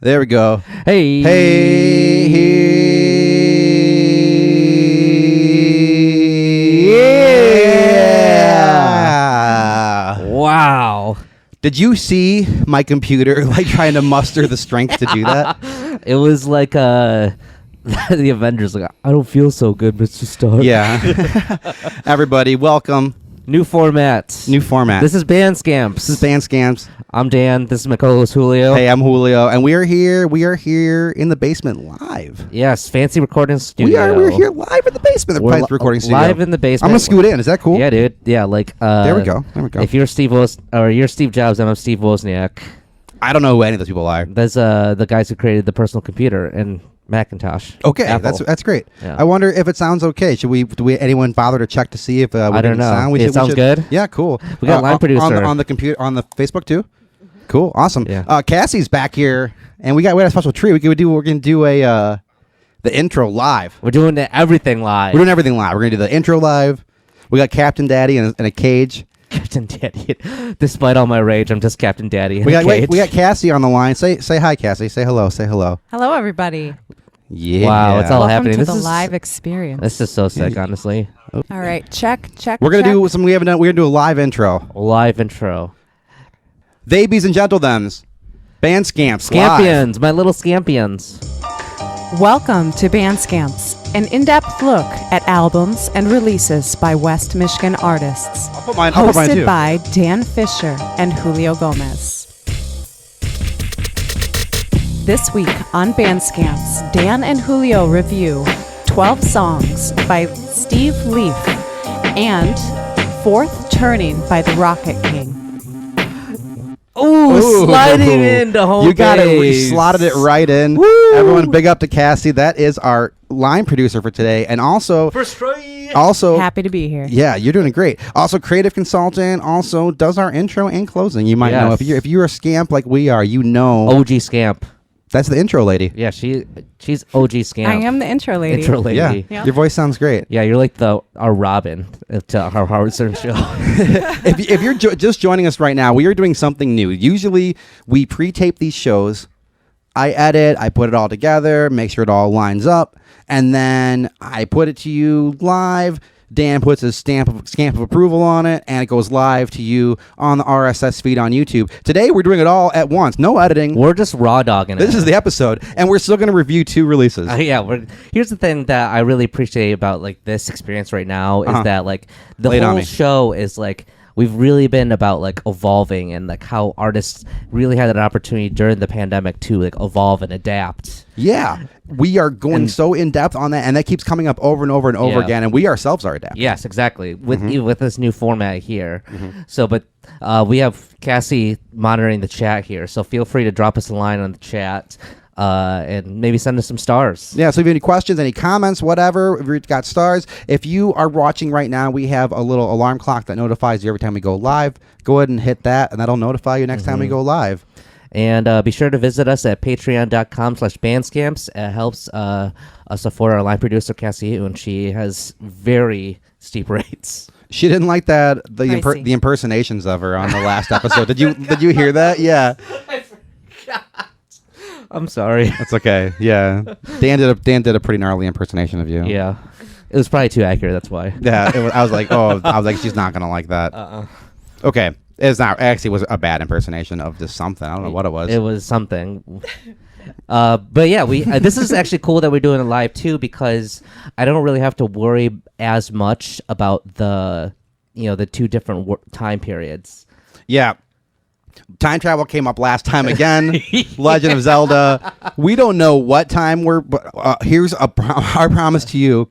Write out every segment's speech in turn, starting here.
There we go. Hey. Yeah. Wow. Did you see my computer trying to muster the strength to do that? It was like the Avengers. Like, I don't feel so good, Mr. Stark. Yeah. Everybody, welcome. New format. This is Bandscamps. This is Bandscamps. I'm Dan. This is my co-host Julio. Hey, I'm Julio, and we are here in the basement live. Yes, fancy recording studio. We're here live in the basement. We're Recording studio. Live in the basement. I'm gonna scoot in. Is that cool? Yeah, dude. Yeah, there we go. If you're Steve you're Steve Jobs, and I'm Steve Wozniak. I don't know who any of those people are. There's the guys who created the personal computer and Macintosh. Okay, Apple. that's great. Yeah. I wonder if it sounds okay. Do we anyone bother to check to see if I don't know. sound? It sounds good. Yeah, cool. We got line producer on the computer on the Facebook too. Cool, awesome. Yeah. Cassie's back here, and we had a special treat. We're gonna do the intro live. We're doing everything live. We're doing everything live. We're gonna do the intro live. We got Captain Daddy in a cage. Captain Daddy. Despite all my rage, I'm just Captain Daddy. We got Cassie on the line. Say hi, Cassie. Say hello. Say hello. Hello, everybody. Yeah. Wow, it's all Welcome happening. to This the is live experience. This is so sick, honestly. All right, check. We're gonna do something we haven't done. We're gonna do a live intro. Live intro. Babies and gentlethems, Bandscamps. Scampions, my little scampions. Welcome to Bandscamps, an in-depth look at albums and releases by West Michigan artists. I'll put mine too. Hosted by Dan Fisher and Julio Gomez. This week on Bandscamps, Dan and Julio review 12 songs by Steve Leaf and Fourth Turning by the Rockit King. Ooh, sliding into home You got it. We base. slotted it right in. Woo! Everyone, big up to Cassie. That is our line producer for today, and also Happy to be here. Yeah, you're doing great. Also, creative consultant. Also, does our intro and closing. You might know Yes. if you're a scamp like we are. You know, OG scamp. that's the intro lady. Yeah, she's OG scamp. I am the intro lady. Intro lady. Yeah. Yeah. Your voice sounds great. Yeah, you're like our Robin to our Howard Stern show. If you're just joining us right now, we are doing something new. Usually, we pre-tape these shows. I edit, I put it all together, make sure it all lines up, and then I put it to you live. Dan puts his stamp of approval on it, and it goes live to you on the RSS feed on YouTube. Today, we're doing it all at once. No editing. We're just raw dogging it. This is the episode, and we're still going to review 2 releases. Here's the thing that I really appreciate about this experience right now is that the Lay it on whole me. show is we've really been about evolving and how artists really had an opportunity during the pandemic to evolve and adapt. Yeah, we are going so in depth on that, and that keeps coming up over and over and over again, and we ourselves are adapting. Yes, exactly. With this new format here. So, but we have Cassie monitoring the chat here, so feel free to drop us a line on the chat. And maybe send us some stars. Yeah, so if you have any questions, any comments, whatever, if you've got stars, if you are watching right now, we have a little alarm clock that notifies you every time we go live. Go ahead and hit that, and that'll notify you next time we go live. And be sure to visit us at patreon.com/bandscamps. It helps us afford our line producer, Cassie, and she has very steep rates. She didn't like the Pricey. the impersonations of her on the last episode. Did you hear that? Yeah. I'm sorry. That's okay. Yeah. Dan did a pretty gnarly impersonation of you. Yeah. It was probably too accurate, that's why. Yeah. I was like, she's not gonna like that. Okay. It's not. Actually, it was a bad impersonation of just something. I don't know what it was. It was something. But yeah, we this is actually cool that we're doing it live too, because I don't really have to worry as much about the 2 different time periods. Yeah. Time travel came up last time again. Legend of Zelda. We don't know what time but here's our promise to you.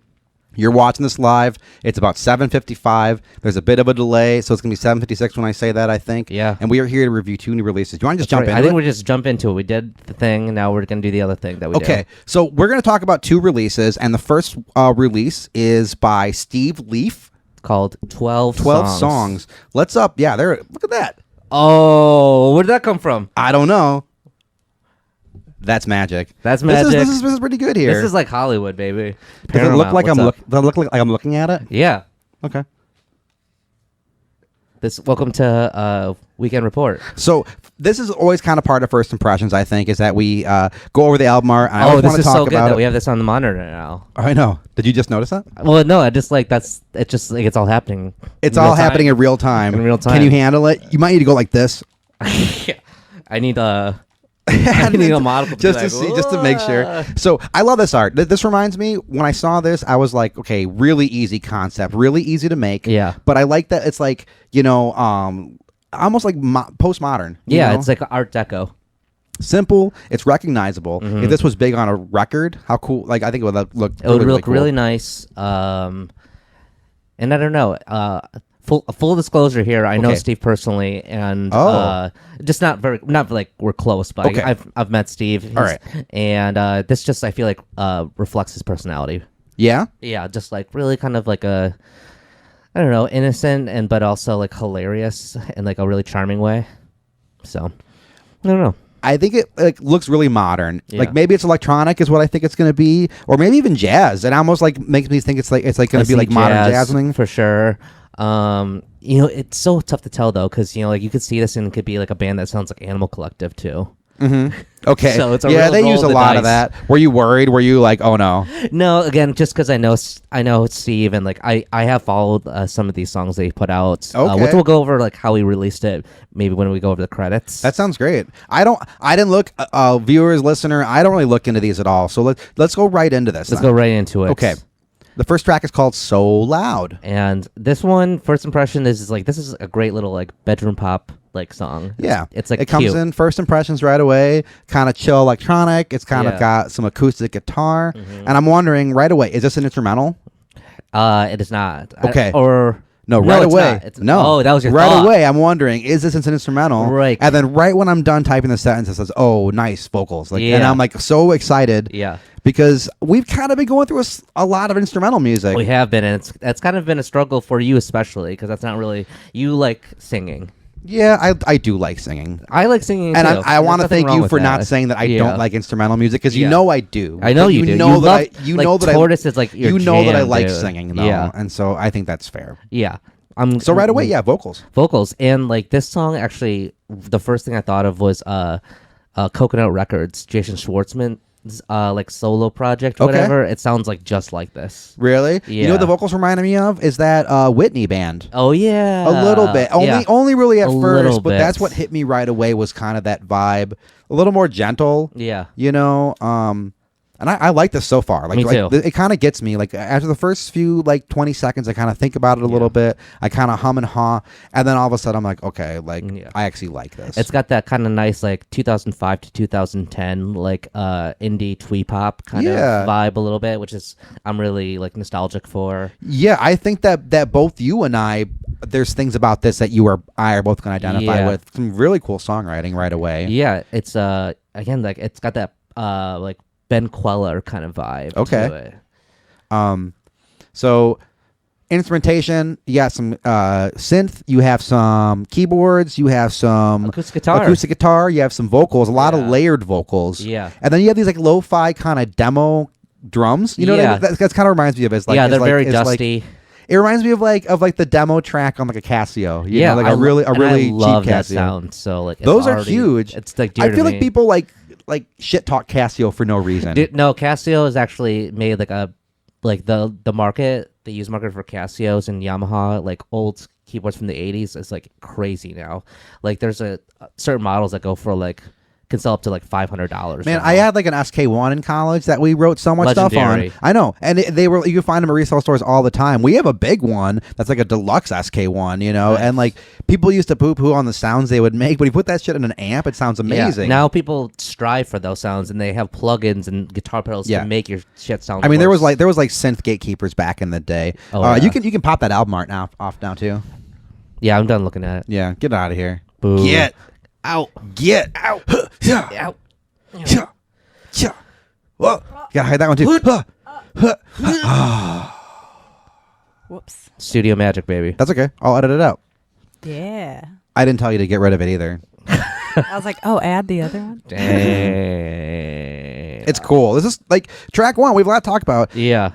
You're watching this live. It's about 7:55. There's a bit of a delay, so it's going to be 7:56 when I say that, I think. Yeah. And we are here to review 2 new releases. Do you want to just jump into I think it? we just jump into it. We did the thing, and now we're going to do the other thing that we did. Okay, so we're going to talk about 2 releases, and the first release is by Steve Leaf. Called 12 songs. Let's up. Yeah, there. Look at that. Oh, where did that come from? I don't know. That's magic. That's magic. This is pretty good here. This is like Hollywood, baby. Does it look Paramount, like what's up? does it look like I'm looking at it? Yeah. Okay. Welcome to Weekend Report. So this is always kind of part of first impressions. I think is that we go over the album art. And I always this want to is talk so good about that it. we have this on the monitor now. I know. Did you just notice that? Well, no, I just like it's all happening. It's in all real time. happening in real time. In real Can time. you handle it? You might need to go like this. I need I need a model just to see, just to make sure. So I love this art. This reminds me, when I saw this, I was like, okay, really easy concept, really easy to make. Yeah. But I like that it's like, almost like postmodern. Yeah, it's like Art Deco. Simple. It's recognizable. Mm-hmm. If this was big on a record, how cool! Like I think it would look. It would look cool. really nice. And I don't know. Full disclosure here. I know Okay. Steve personally, and Oh. just not like we're close, but Okay. I've met Steve. All right. And this just I feel like reflects his personality. Yeah. Yeah, just like really kind of like a, I don't know, innocent but also like hilarious in like a really charming way. So I don't know. I think it looks really modern. Yeah. Like maybe it's electronic is what I think it's going to be, or maybe even jazz. It almost like makes me think it's like going to be like modern jazz thing. For sure. It's so tough to tell though, because like you could see this and it could be like a band that sounds like Animal Collective too. Okay. So it's a yeah, real they roll use a of the lot of dice. that. Were you worried? Were you like, oh no? No, again, just because I know Steve, and like I have followed some of these songs that he put out. Okay. Which we'll go over like how he released it, maybe when we go over the credits. That sounds great. I didn't look, viewers, listener. I don't really look into these at all. So let's go right into this. Let's go right into it. Okay. The first track is called "So Loud." And this one, first impression is like this is a great little like bedroom pop like song. Yeah, it's like it comes cute. in first impressions right away. Kind of chill electronic. It's kind of Yeah. got some acoustic guitar, and I'm wondering right away, is this an instrumental? It is not. Okay. No, No, right it's away. not. It's- No. oh, that was your right thought. away. I'm wondering, is this an instrumental? Right. And then right when I'm done typing the sentence, it says, "Oh, nice vocals!" Like, and Yeah. I'm like so excited. Yeah. Because we've kind of been going through a lot of instrumental music. We have been, and that's kind of been a struggle for you, especially because that's not really you like singing. Yeah, I do like singing. I like singing And too. I want to There's nothing thank wrong you with for not that. saying that I Yeah. don't like instrumental music, because you Yeah. know I do. I know But you do. know You that love, you like, know that Tortoise is like your you know that I jam, like dude. singing though, Yeah. and so I think that's fair. Yeah. So right away, yeah, vocals. Vocals, and like this song actually, the first thing I thought of was Coconut Records, Jason Schwartzman's like solo project, or Okay. whatever. It sounds like just like this. Really? You know Yeah. what the vocals reminded me of is that Whitney band. Oh yeah, A little bit, only really at A first, little but bit. that's what hit me right away was kind of that vibe, a little more gentle. Yeah. And I like this so far. Like, Me too. It kind of gets me. Like after the first few 20 seconds, I kind of think about it a little bit. I kind of hum and haw, and then all of a sudden I'm like, okay, Yeah. I actually like this. It's got that kind of nice 2005 to 2010 indie twee pop kind of vibe a little bit, which is I'm really nostalgic for. Yeah, I think that both you and I, there's things about this that I are both going to identify Yeah. with. Some really cool songwriting right away. Yeah, it's again it's got that Ben Queller kind of vibe. Okay. To it. So instrumentation, you got some synth, you have some keyboards, you have some Acoustic guitar. you have some vocals, a lot of Yeah. layered vocals. Yeah. And then you have these lo-fi kind of demo drums. You know what I Yeah. mean? That kind of reminds me of it. Yeah, they're very dusty. It reminds me of the demo track on a Casio. You know, I a really I love cheap that Casio. sound. So it's Those are already- huge. It's dear I feel to like me. people like shit talk Casio for no reason. No, Casio is actually made the used market for Casios and Yamaha, old keyboards from the 80s is crazy now. There's certain models that go for can sell up to $500. Man, now. I had an SK1 in college that we wrote so much Legendary. stuff on. I know, and you can find them at resale stores all the time. We have a big one that's a deluxe SK1, Nice. and people used to poo-poo on the sounds they would make, but you put that shit in an amp, it sounds amazing. Yeah. Now people strive for those sounds, and they have plugins and guitar pedals Yeah. to make your shit sound. I mean, there was worse. synth gatekeepers back in the day. Oh, yeah. You can pop that album art off now too. Yeah, I'm done looking at it. Yeah, get out of here. Boo. Get out. Get out. Yeah. Out. Yeah. Yeah. Whoa. Gotta hide that one too. Whoops. Studio magic, baby. That's okay. I'll edit it out. Yeah. I didn't tell you to get rid of it either. I was like, oh, add the other one. Dang. It's cool. This is track one. We have a lot to talk about. Yeah.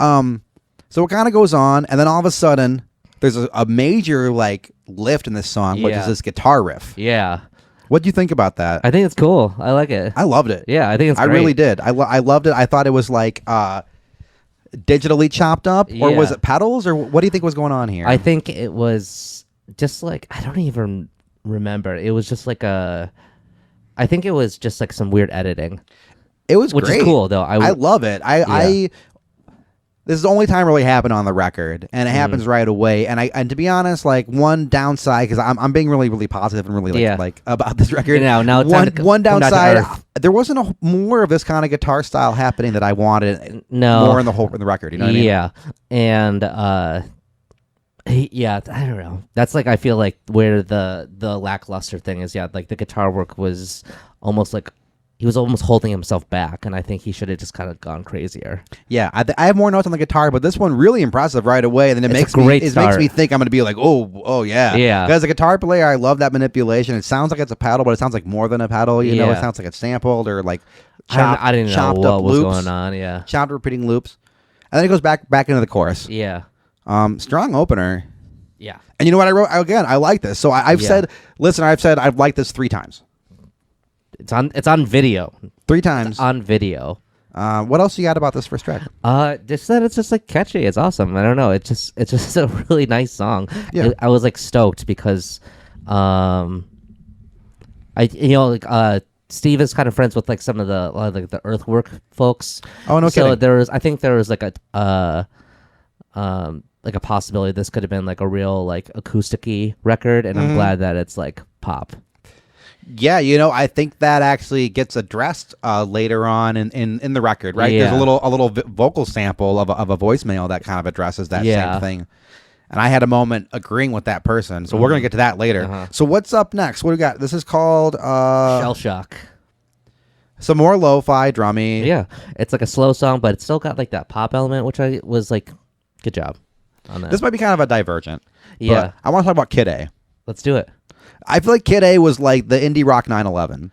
So it kind of goes on, and then all of a sudden, there's a major like lift in this song, which is Yeah. this guitar riff. Yeah. What do you think about that? I think it's cool. I like it. I loved it. Yeah, I think it's I great. really did. I loved it. I thought it was like digitally chopped up, or was Yeah. it pedals, or what do you think was going on here? I think it was just like, I don't even remember. It was just like I think it was just like some weird editing. it was which great. is cool, though. I love it. This is the only time it really happened on the record, and it Mm-hmm. happens right away. And to be honest, like one downside, because I'm being really really positive and really Yeah. like about this record. Now it's time to one come down to downside, earth. there wasn't more of this kind of guitar style happening that I wanted. No. More in the record. You know what I mean? Yeah. And yeah, I don't know. That's like, I feel like where the lackluster thing is. Yeah, like the guitar work was almost like he was almost holding himself back, and I think he should have just kind of gone crazier. Yeah, I have more notes on the guitar, but this one really impressive right away. And then It's a makes great me start. think I'm going to be like, oh yeah, Yeah. Because as a guitar player, I love that manipulation. It sounds like it's a pedal, but it sounds like more than a pedal. You know, it Yeah. sounds like it's sampled or like I didn't know chopped what up was loops, going on. Yeah. chopped repeating loops, and then it goes back into the chorus. Yeah. Strong opener. Yeah. And you know what I wrote again? I like this. So I've Yeah. said, listen, I've liked this 3 times. It's on video. 3 times. On video. What else you got about this first track? Just that it's just like catchy. It's awesome. I don't know. It's just a really nice song. Yeah. I was like stoked because, Steve is kind of friends with like some of the like the Earthwork folks. Oh, no So kidding. I think there was like a possibility this could have been like a real like acoustic-y record, and I'm glad that it's like pop. Yeah, you know, I think that actually gets addressed later on in the record, right? Yeah. There's a little vocal sample of a voicemail that kind of addresses that Yeah. same thing. And I had a moment agreeing with that person, so we're gonna get to that later. Uh-huh. So what's up next? What do we got? This is called Shell Shock. some more lo-fi drummy. Yeah, it's like a slow song, but it's still got like that pop element, which I was like, good job on that. This might be kind of a divergent. Yeah. But I want to talk about Kid A. Let's do it. I feel like Kid A was like the indie rock 9/11.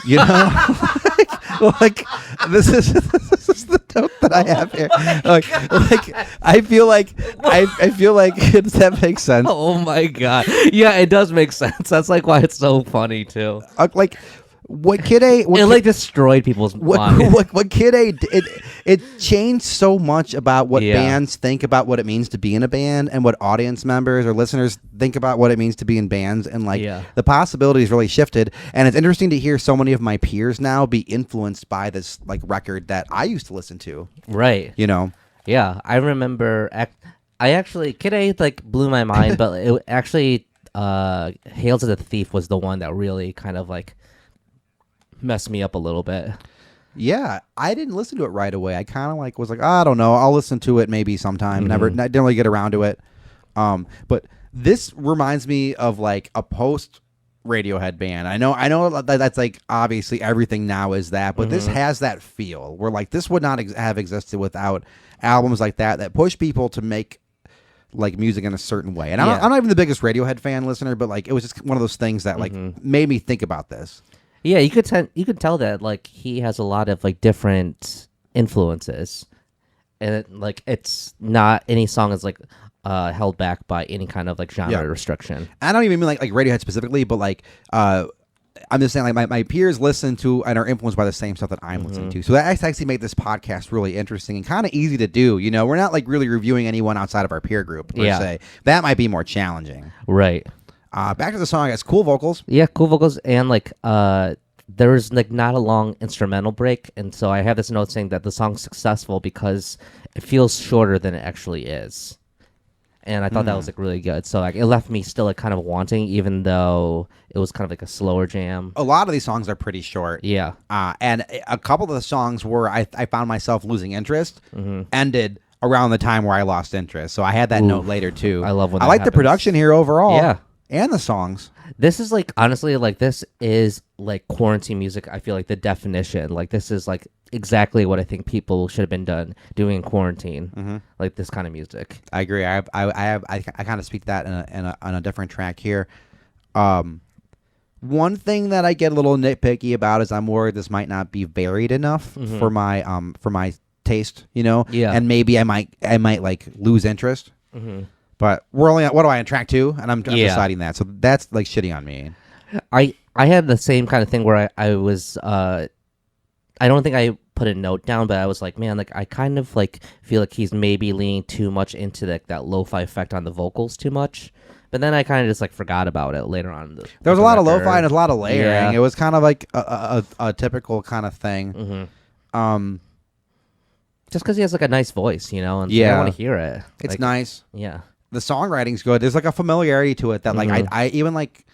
You know, like this is the note that I have here. Like I feel like does that make sense? Oh my god. Yeah, it does make sense. That's like why it's so funny too. Like what Kid A? It like destroyed people's minds. What Kid A? It changed so much about what Yeah. bands think about what it means to be in a band, and what audience members or listeners think about what it means to be in bands, and like Yeah. the possibilities really shifted. And it's interesting to hear so many of my peers now be influenced by this like record that I used to listen to. Right. You know. Yeah, I remember. I actually Kid A like blew my mind, but it actually Hails of the Thief was the one that really kind of like messed me up a little bit. Yeah, I didn't listen to it right away. I kind of like was like, I don't know, I'll listen to it maybe sometime. Never, didn't really get around to it. But this reminds me of like a post Radiohead band. I know that's like obviously everything now is that, but this has that feel where like this would not have existed without albums like that push people to make like music in a certain way. And Yeah. I'm not even the biggest Radiohead fan listener, but like it was just one of those things that like made me think about this. Yeah, you could tell that like he has a lot of like different influences, and like it's not any song is like held back by any kind of like genre restriction. I don't even mean like Radiohead specifically, but like I'm just saying like my peers listen to and are influenced by the same stuff that I'm listening to. So that actually made this podcast really interesting and kind of easy to do. You know, we're not like really reviewing anyone outside of our peer group per se. That might be more challenging. Right. Back to the song, it's cool vocals. Yeah, cool vocals, and like there was like not a long instrumental break, and so I have this note saying that the song's successful because it feels shorter than it actually is. And I thought that was like really good. So like it left me still like kind of wanting, even though it was kind of like a slower jam. A lot of these songs are pretty short. Yeah. And a couple of the songs where I found myself losing interest ended around the time where I lost interest. So I had that note later too. I love when I that like the happens. production here overall. Yeah. And the songs. This is like honestly like this is like quarantine music. I feel like the definition. Like this is like exactly what I think people should have been doing in quarantine. Like this kind of music. I agree. I kind of speak that on a different track here. One thing that I get a little nitpicky about is I'm worried this might not be varied enough for my taste. You know. Yeah. And maybe I might like lose interest. But we're only what do I on track 2, and I'm Yeah. deciding that. So that's like shitty on me. I had the same kind of thing where I was I don't think I put a note down, but I was like, man, like I kind of like feel like he's maybe leaning too much into that lo-fi effect on the vocals too much. But then I kind of just like forgot about it later on. There was a lot of record. lo-fi and a lot of layering. Yeah. It was kind of like a typical kind of thing. Mm-hmm. Just because he has like a nice voice, and I Yeah. want to hear it. It's Like, nice. Yeah. The songwriting's good. There's like a familiarity to it that like I even like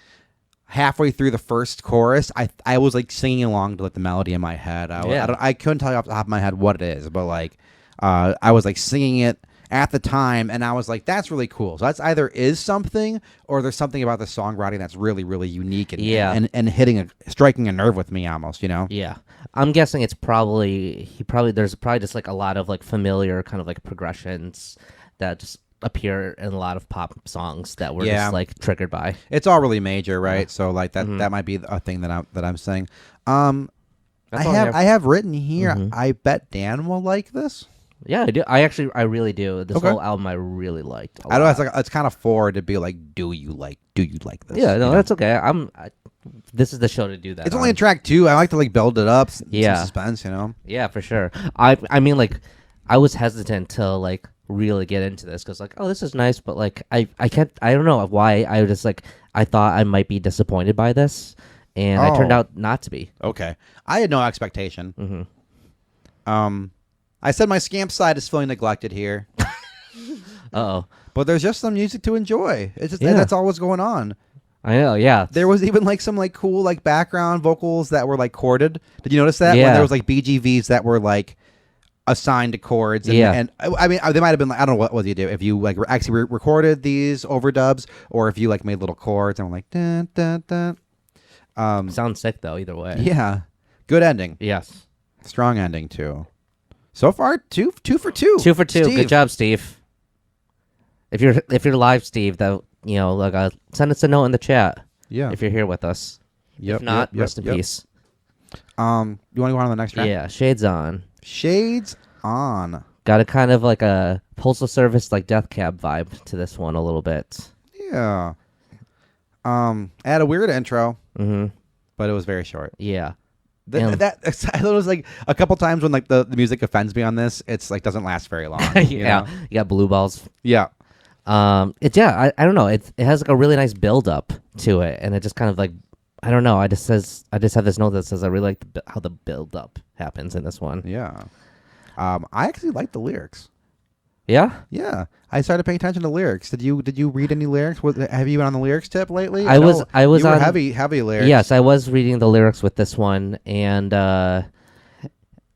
halfway through the first chorus, I was like singing along to like the melody in my head. I couldn't tell you off the top of my head what it is, but like I was like singing it at the time, and I was like, that's really cool. So that's either is something, or there's something about the songwriting that's really, really unique and and striking a nerve with me almost, Yeah. I'm guessing it's there's probably just like a lot of like familiar kind of like progressions that just appear in a lot of pop songs that were just like triggered by. It's all really major, right? So like that that might be a thing that I'm saying. I have written here. I bet Dan will like this. Yeah, I do. I really do. This whole album I really liked. I know it's kind of forward to be like, do you like this? Yeah, no, that's okay. This is the show to do that. It's only a track 2. I like to like build it up. Some Yeah. suspense, Yeah, for sure. I mean, like, I was hesitant to like really get into this because like, oh, this is nice, but like, I don't know why. I was just like, I thought I might be disappointed by this, and I turned out not to be. Okay, I had no expectation. I said my scamp side is feeling neglected here. Uh-oh. But there's just some music to enjoy. It's just that's all what's going on. I know, yeah. There was even like some like cool like background vocals that were like chorded. Did you notice that? Yeah. When there was like BGVs that were like assigned to chords. And I mean, they might have been like, I don't know what you do. If you like actually recorded these overdubs, or if you like made little chords and were like, dun, dun, dun. Sounds sick though, either way. Yeah. Good ending. Yes. Strong ending too. So far, two for two. 2 for 2. Steve. Good job, Steve. If you're live, Steve, that like send us a note in the chat. Yeah. If you're here with us. If not, rest in peace. You want to go on to the next track? Yeah, Shades On. Shades On. Got a kind of like a Postal Service like Death Cab vibe to this one a little bit. Yeah. I had a weird intro, but it was very short. Yeah. I thought it was like a couple times when like the music offends me on this. It's like doesn't last very long. You know? You got blue balls. Yeah. I don't know. It has like a really nice build up to it, and it just kind of like I don't know. I just have this note that says I really like how the build up happens in this one. Yeah. I actually like the lyrics. Yeah. Yeah. I started paying attention to lyrics. Did you read any lyrics? Have you been on the lyrics tip lately? I was you were on heavy lyrics. Yes, I was reading the lyrics with this one, and some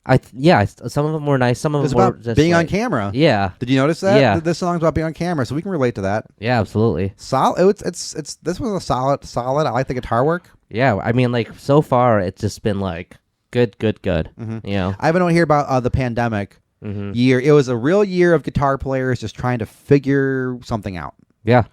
of them were nice. Some of It's them were about just being on like- camera. Yeah. Did you notice that? Yeah. This song's about being on camera, so we can relate to that. Yeah, absolutely. Solid. This was a solid. I like the guitar work. Yeah, I mean, like so far, it's just been like good. I have a note here about the pandemic year. It was a real year of guitar players just trying to figure something out. Yeah.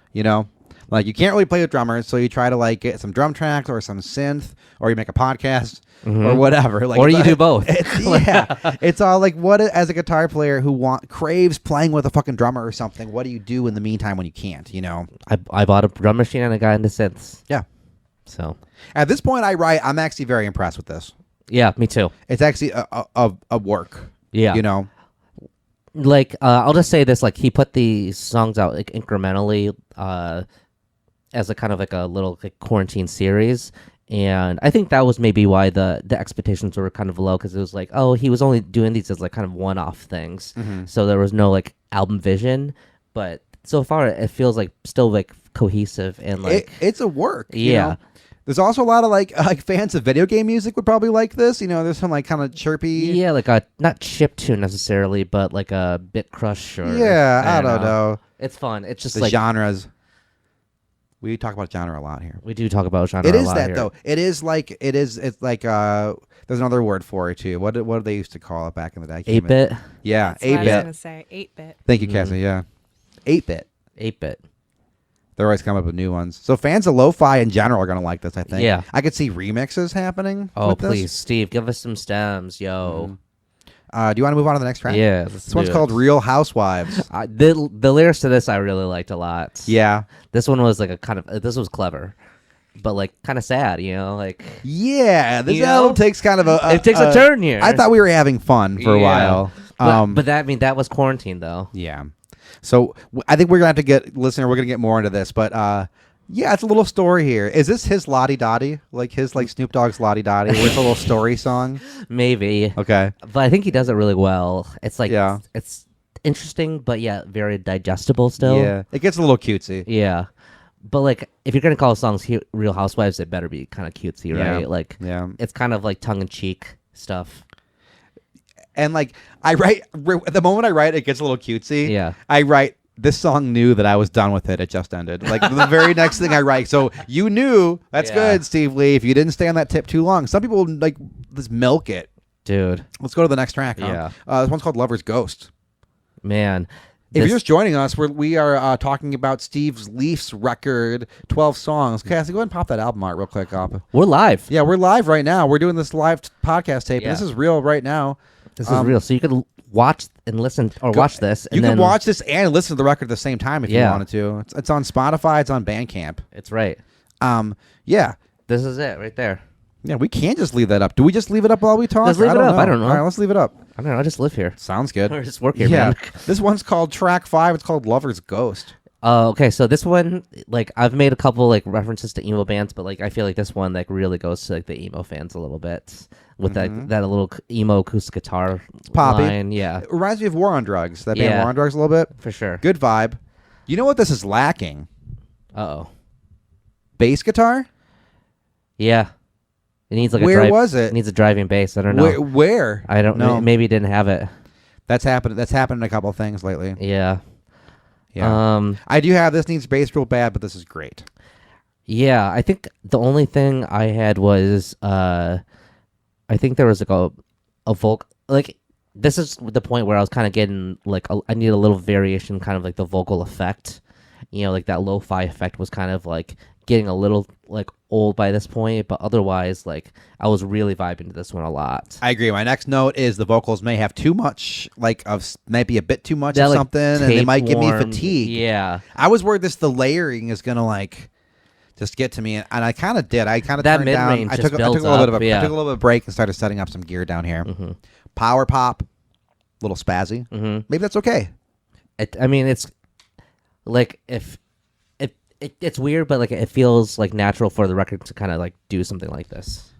Like you can't really play with drummers, so you try to like get some drum tracks or some synth, or you make a podcast or whatever. Like, or you do both. It's all like what as a guitar player who craves playing with a fucking drummer or something. What do you do in the meantime when you can't? I bought a drum machine and I got into synths. Yeah. So at this point, I'm actually very impressed with this. Yeah, me too. It's actually a work. Yeah. Like I'll just say this: like he put these songs out like incrementally, as a kind of like a little like quarantine series, and I think that was maybe why the expectations were kind of low, because it was like, oh, he was only doing these as like kind of one-off things, so there was no like album vision. But so far, it feels like still like cohesive and like it's a work. Yeah. There's also a lot of like fans of video game music would probably like this. There's some like kind of chirpy. Yeah, like a not chiptune necessarily, but like a bit crush or I don't know. It's fun. It's just The like genres. We talk about genre a lot here. we do talk about genre. It a is lot that here. though. It's like there's another word for it too. What did they used to call it back in the day? 8-bit. Yeah, That's what I was 8-bit. gonna say 8-bit. Thank you, Cassie. Yeah, 8-bit. 8-bit. They're always coming up with new ones. So fans of lo-fi in general are gonna like this. I think. Yeah. I could see remixes happening. Oh with this. please, Steve, give us some stems, yo. Do you want to move on to the next track? Yeah, This one's called "Real Housewives." The lyrics to this I really liked a lot. Yeah. This one was like a kind of this was clever, but like kind of sad, like Yeah, this You album know? takes kind of it takes a turn here. I thought we were having fun for a while. But that was quarantine though. Yeah. So I think we're gonna have to get we're gonna get more into this, but yeah, it's a little story here. Is this his Lottie Dottie, like his Snoop Dogg's Lottie Dottie, where it's a little story song? Maybe. Okay. But I think he does it really well. It's like Yeah. it's interesting, but yeah, very digestible still. Yeah, it gets a little cutesy. Yeah. But like, if you're gonna call songs "Real Housewives," it better be kind of cutesy, right? Yeah. Like, Yeah. it's kind of like tongue in cheek stuff. And like I write at the moment I write, it gets a little cutesy. Yeah. I write. This song knew that I was done with it. It just ended. Like the very next thing I write. So you knew. That's Yeah. good, Steve Lee. If you didn't stay on that tip too long, some people like just milk it. Dude, Let's go to the next track. Huh? Yeah. This one's called "Lover's Ghost." man. If you're just joining us, we are talking about Steve Leaf's record, 12 songs. Cassie, go ahead and pop that album art real quick up. We're live. Yeah, we're live right now. We're doing this live podcast tape. Yeah. And this is real right now. This is real. So you could watch and listen, or watch this. And You then can watch this and listen to the record at the same time if you Yeah. wanted to. It's on Spotify. It's on Bandcamp. It's right. Yeah. This is it right there. Yeah, we can't just leave that up. Do we just leave it up while we talk? Just leave it up. I don't know. All right, let's leave it up. I don't know. I just live here. Sounds good. Or just work here, Yeah. man. This one's called track 5. It's called "Lover's Ghost." Okay, so this one, like, I've made a couple like references to emo bands, but like I feel like this one like really goes to like the emo fans a little bit with that little emo acoustic guitar poppy. line. Yeah, It reminds me of War on Drugs. That band Yeah. War on Drugs a little bit. for sure. Good vibe. You know what this is lacking? Oh, Bass guitar? yeah. It needs like Where a drive, was it? It needs a driving bass. I don't know. Where? I don't know. know. Maybe it didn't have it. That's happened in a couple of things lately. Yeah. Yeah. I do have this needs bass real bad, but this is great. Yeah. I think the only thing I had was I think there was like a like this is the point where I was kind of getting like I need a little variation, kind of like the vocal effect. Like that lo-fi effect was kind of like getting a little like old by this point, but otherwise like I was really vibing to this one a lot. I agree. My next note is the vocals may have too much, might be a bit too much That, of like, something, and they might give me tape-worn- fatigue. Yeah. I was worried the layering is gonna like just get to me, and I kind of did. I kind of That turned down. mid-range I just took a builds little bit up, of a yeah. I took a little bit of a break and started setting up some gear down here. Mm-hmm. Power pop, little spazzy. Mm-hmm. Maybe that's okay. I mean, it's like it's weird, but like it feels like natural for the record to kind of like do something like this.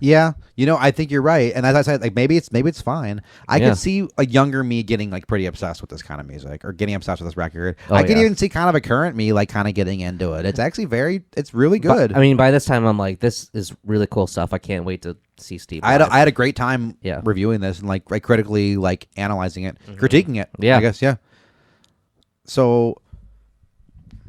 Yeah, I think you're right. And as I said, like maybe it's fine. I Yeah. could see a younger me getting like pretty obsessed with this kind of music or getting obsessed with this record. Oh, I could yeah. even see kind of a current me like kind of getting into it. It's actually it's really good. I mean, by this time, I'm like, this is really cool stuff. I can't wait to see Steve. I live. had a great time Yeah. reviewing this and like critically like analyzing it, critiquing it. Yeah. I guess So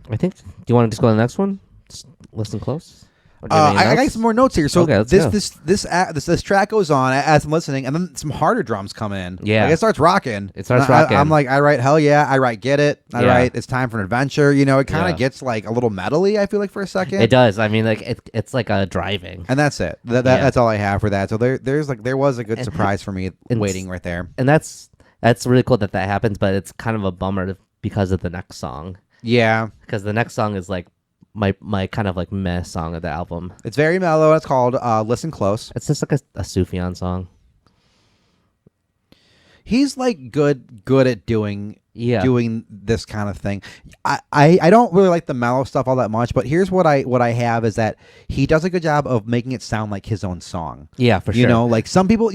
I think. Do you want to just go to the next one? Just listen close. Or do you have any I got notes? some more notes here. So Okay, let's go. this track goes on as I'm listening, and then some harder drums come in. Yeah. Like it starts rocking. It starts And I- rocking. I'm like, I write hell yeah. I write get it. I Yeah. write it's time for an adventure. It kind of Yeah. gets like a little metally. I feel like for a second. It does. I mean, like it's like a driving, And that's it. Yeah. That's all I have for that. So there was a good And- surprise for me and waiting right there. and that's really cool that happens. But it's kind of a bummer because of the next song. Yeah, Because the next song is like my kind of like meh song of the album. it's very mellow. It's called "Listen Close." It's just like a Sufjan song. He's like good at doing Yeah. this kind of thing. I don't really like the mellow stuff all that much, but here's what I have is that he does a good job of making it sound like his own song. Yeah, for sure. Like some people,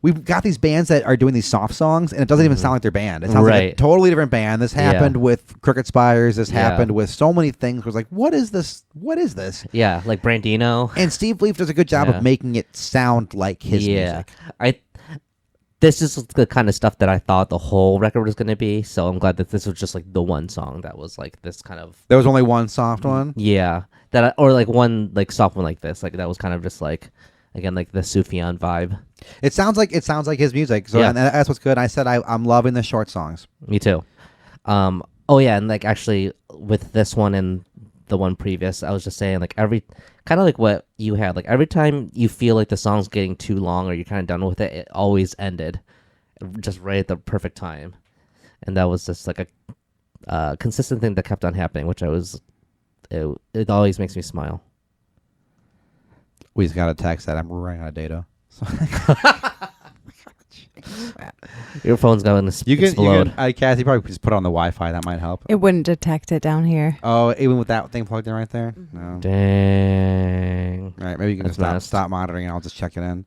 we've got these bands that are doing these soft songs and it doesn't even sound like their band. It sounds like a Right. totally different band. This happened with Crooked Spires. This Yeah. happened with so many things. It was like, what is this? What is this? Yeah, like Brandino. And Steve Leaf does a good job Yeah. of making it sound like his music. This is the kind of stuff that I thought the whole record was going to be. So I'm glad that this was just like the one song that was like this kind of There was only one soft one. or like one like soft one like this. Like that was kind of just like again like the Sufjan vibe. It sounds like his music. So Yeah. and that's what's good. I said I'm loving the short songs. Me too. Oh yeah, and like actually with this one and the one previous, I was just saying like kind of like what you had, like every time you feel like the song's getting too long or you're kind of done with it, it always ended just right at the perfect time, and that was just like a consistent thing that kept on happening, which it always makes me smile. We just got a text that I'm running out of data. Your phone's going to explode. Kathy, probably just put it on the Wi-Fi. That might help. It wouldn't detect it down here. Oh, even with that thing plugged in right there? No. Dang. All right, maybe you can That's stop monitoring and I'll just check it in.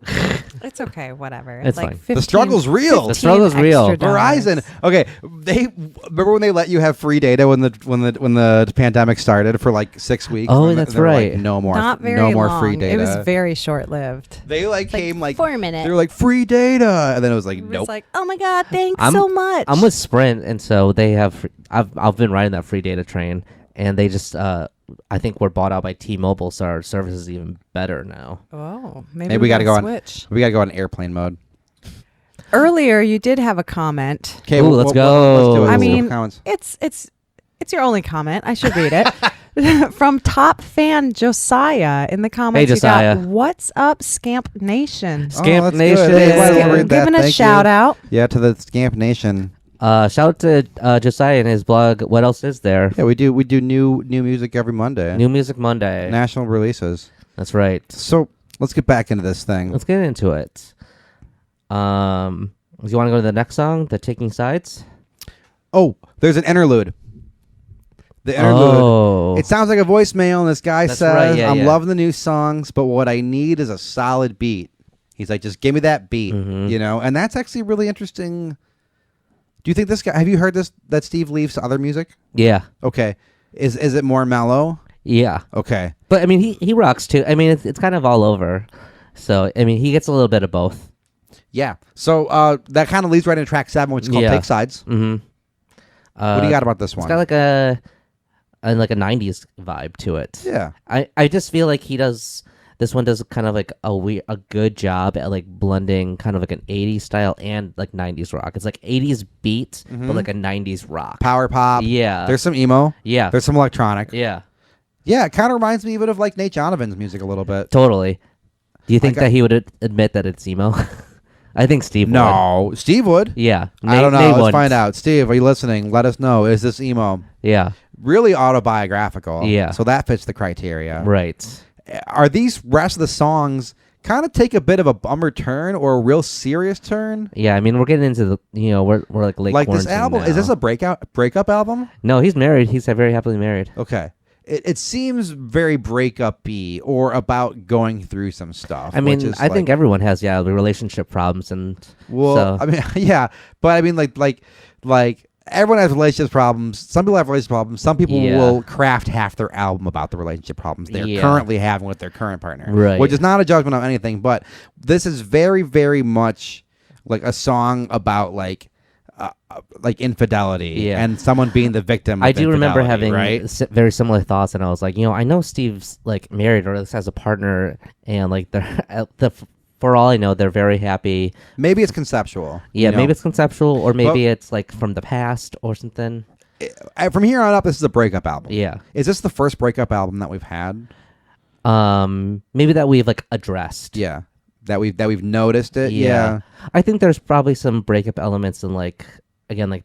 It's okay, whatever. It's fine. The struggle's real. The struggle's real. Verizon. Okay, they remember when they let you have free data when the pandemic started for like 6 weeks. Oh, and that's they were like, right. no more. Not very no more long. free data. It was very short-lived. They came 4 minutes. They were like free data, and then it was like It was nope. like, oh my god, thanks so much. I'm with Sprint, and so they have. I've been riding that free data train, and they just. I think we're bought out by T-Mobile, so our service is even better now. Oh, Maybe we got to go on switch. We got to go on airplane mode. Earlier, you did have a comment. Okay, Ooh, let's go. Let's do it. I Let's do mean, comments. it's your only comment. I should read it. From top fan Josiah in the comments. Hey, Josiah. You got, what's up, Scamp Nation? Scamp that's Nation. good. Hey, why don't we read that? Giving a Thank shout you. out. Yeah, to the Scamp Nation. Shout out to Josiah and his blog. What else is there? Yeah, we do new music every Monday. New Music Monday. National releases. That's right. So let's get back into this thing. Let's get into it. Do you want to go to the next song, The Taking Sides? Oh, there's an interlude. The interlude. Oh. It sounds like a voicemail, and this guy That's says, right, yeah, I'm yeah. loving the new songs, but what I need is a solid beat. He's like, just give me that beat, Mhm. And that's actually really interesting. Do you think this guy, have you heard that Steve Leaf's other music? Yeah. Okay. Is it more mellow? Yeah. Okay. But, I mean, he rocks, too. I mean, it's kind of all over. So, I mean, he gets a little bit of both. Yeah. So that kind of leads right into track 7, which is called Yeah. Take Sides. Mm-hmm. What do you got about this It's one? got like a 90s vibe to it. Yeah. I just feel like this one does kind of like a good job at like blending kind of like an 80s style and like 90s rock. It's like 80s beat, but like a 90s rock. Power pop. Yeah. There's some emo. Yeah. There's some electronic. Yeah. Yeah, it kind of reminds me even of like Nate Jonovan's music a little bit. Totally. Do you think that he would admit that it's emo? I think Steve would. No, Steve would. Yeah. I don't know. Nate Let's wouldn't. find out. Steve, are you listening? Let us know. Is this emo? Yeah. Really autobiographical. Yeah. So that fits the criteria. Right. Are these rest of the songs kind of take a bit of a bummer turn or a real serious turn? Yeah, I mean, we're getting into the, we're like late Like this quarantine album, now. is this a breakup album? No, he's married. He's very happily married. Okay. It seems very breakup-y or about going through some stuff. I mean, which is I think everyone has, the relationship problems. And well, so. I mean, yeah, but I mean, like everyone has relationship problems. Some people have relationship problems. Some people will craft half their album about the relationship problems they're currently having with their current partner. Right. Which is not a judgment on anything, but this is very, very much like a song about like infidelity and someone being the victim. I Of do remember having very similar thoughts, and I was like, I know Steve's like married or at least has a partner, and like for all I know, they're very happy. Maybe it's conceptual. Yeah, maybe it's conceptual, or maybe it's like from the past or something. From here on up, this is a breakup album. Yeah. Is this the first breakup album that we've had? Maybe that we've like addressed. Yeah. That we've noticed it. Yeah. I think there's probably some breakup elements in like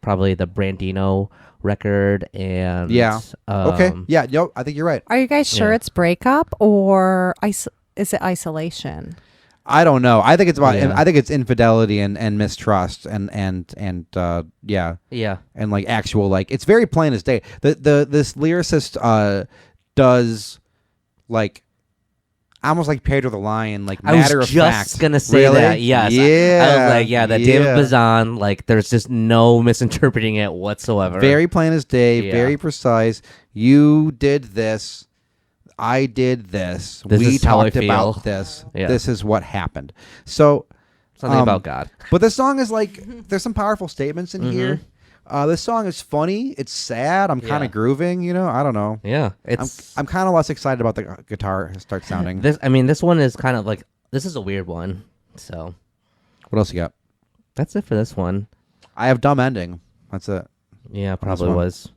probably the Brandino record and okay. Yeah. I think you're right. Are you guys sure it's breakup or is it isolation? I don't know. I think it's about. I think it's infidelity and mistrust and and like actual like it's very plain as day. This lyricist does like almost like Pedro the Lion, like matter of fact. I was just gonna say that. Yes. Yeah. I was like, that David Bazan. Like, there's just no misinterpreting it whatsoever. Very plain as day. Very precise. You did this. I did this. We talked about this. Yeah. This is what happened. So something about God. But this song is like there's some powerful statements in here. This song is funny. It's sad. I'm kind of grooving. I don't know. Yeah, I'm kind of less excited about the guitar start sounding. This one is kind of like this is a weird one. So, what else you got? That's it for this one. I have dumb ending. That's it. Yeah, probably was.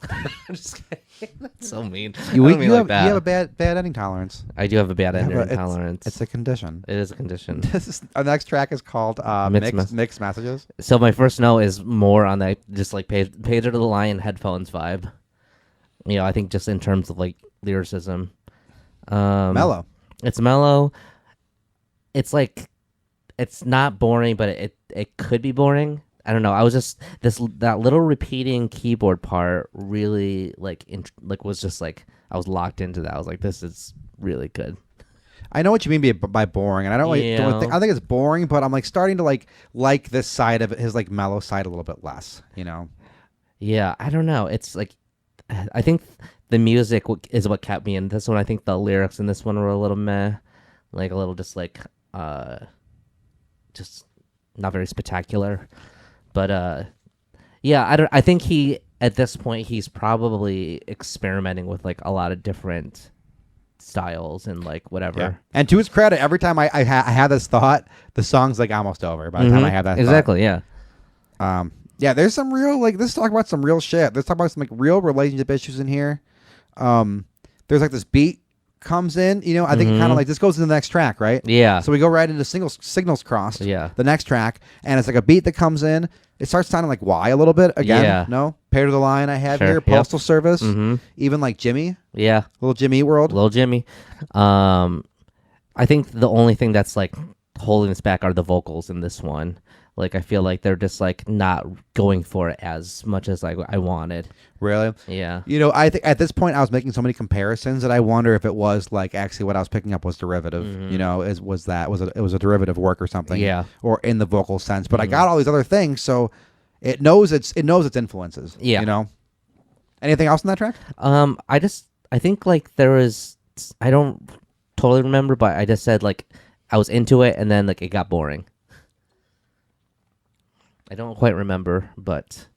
I'm just kidding. That's so mean. You, I don't mean you like have, that. you have a bad ending tolerance. I do have a bad Yeah, ending but tolerance. It's a condition. It is a condition. Our next track is called Mixed Messages. So my first note is more on that just like Pager to the Lion headphones vibe. I think just in terms of like lyricism. Mellow. It's mellow. It's like it's not boring, but it could be boring. I don't know. I was just that little repeating keyboard part really was just like I was locked into that. I was like, this is really good. I know what you mean by boring, and I don't I think it's boring, but I'm like starting to like this side of it, his like mellow side a little bit less. Yeah, I don't know. It's like I think the music is what kept me in this one. I think the lyrics in this one were a little meh, like a little just like just not very spectacular. But yeah, I think he at this point he's probably experimenting with like a lot of different styles and like whatever. Yeah. And to his credit, every time I had this thought, the song's like almost over by the time I have that exactly thought. Yeah. Yeah, there's some real let's talk about some real shit. Let's talk about some like real relationship issues in here. There's like this beat comes in, I think kind of like this goes into the next track, right? Yeah. So we go right into signals crossed. Yeah. The next track, and it's like a beat that comes in. It starts sounding like Y a little bit again. Yeah. No, Pair to the Line I have Sure. here, Yep. Postal Service, Mhm. even like Jimmy, Yeah. little Jimmy World. Little Jimmy. I think the only thing that's like holding us back are the vocals in this one. Like I feel like they're just like not going for it as much as like I wanted. Really? Yeah. I think at this point I was making so many comparisons that I wonder if it was like actually what I was picking up was derivative. It was a derivative work or something. Yeah. Or in the vocal sense, but I got all these other things, so it knows its influences. Yeah. Anything else in that track? I think like there was I don't totally remember, but I just said like I was into it and then like it got boring. I don't quite remember, but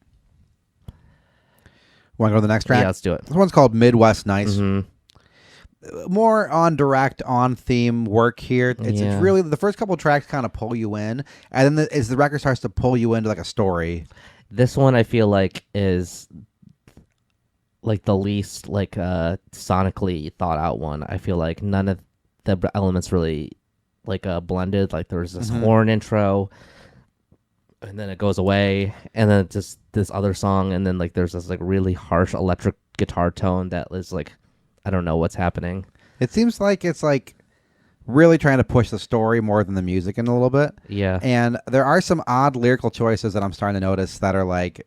Want to go to the next track? yeah, let's do it. This one's called Midwest Nice. Mm-hmm. More on direct, on theme work here. It's really the first couple tracks kind of pull you in, and then as the record starts to pull you into like a story. This one I feel like is like the least like sonically thought out one. I feel like none of the elements really like blended. Like there's this horn intro, and then it goes away, and then just this other song, and then like there's this like really harsh electric guitar tone that is like I don't know what's happening. It seems like it's like really trying to push the story more than the music in a little bit. Yeah. And there are some odd lyrical choices that I'm starting to notice that are like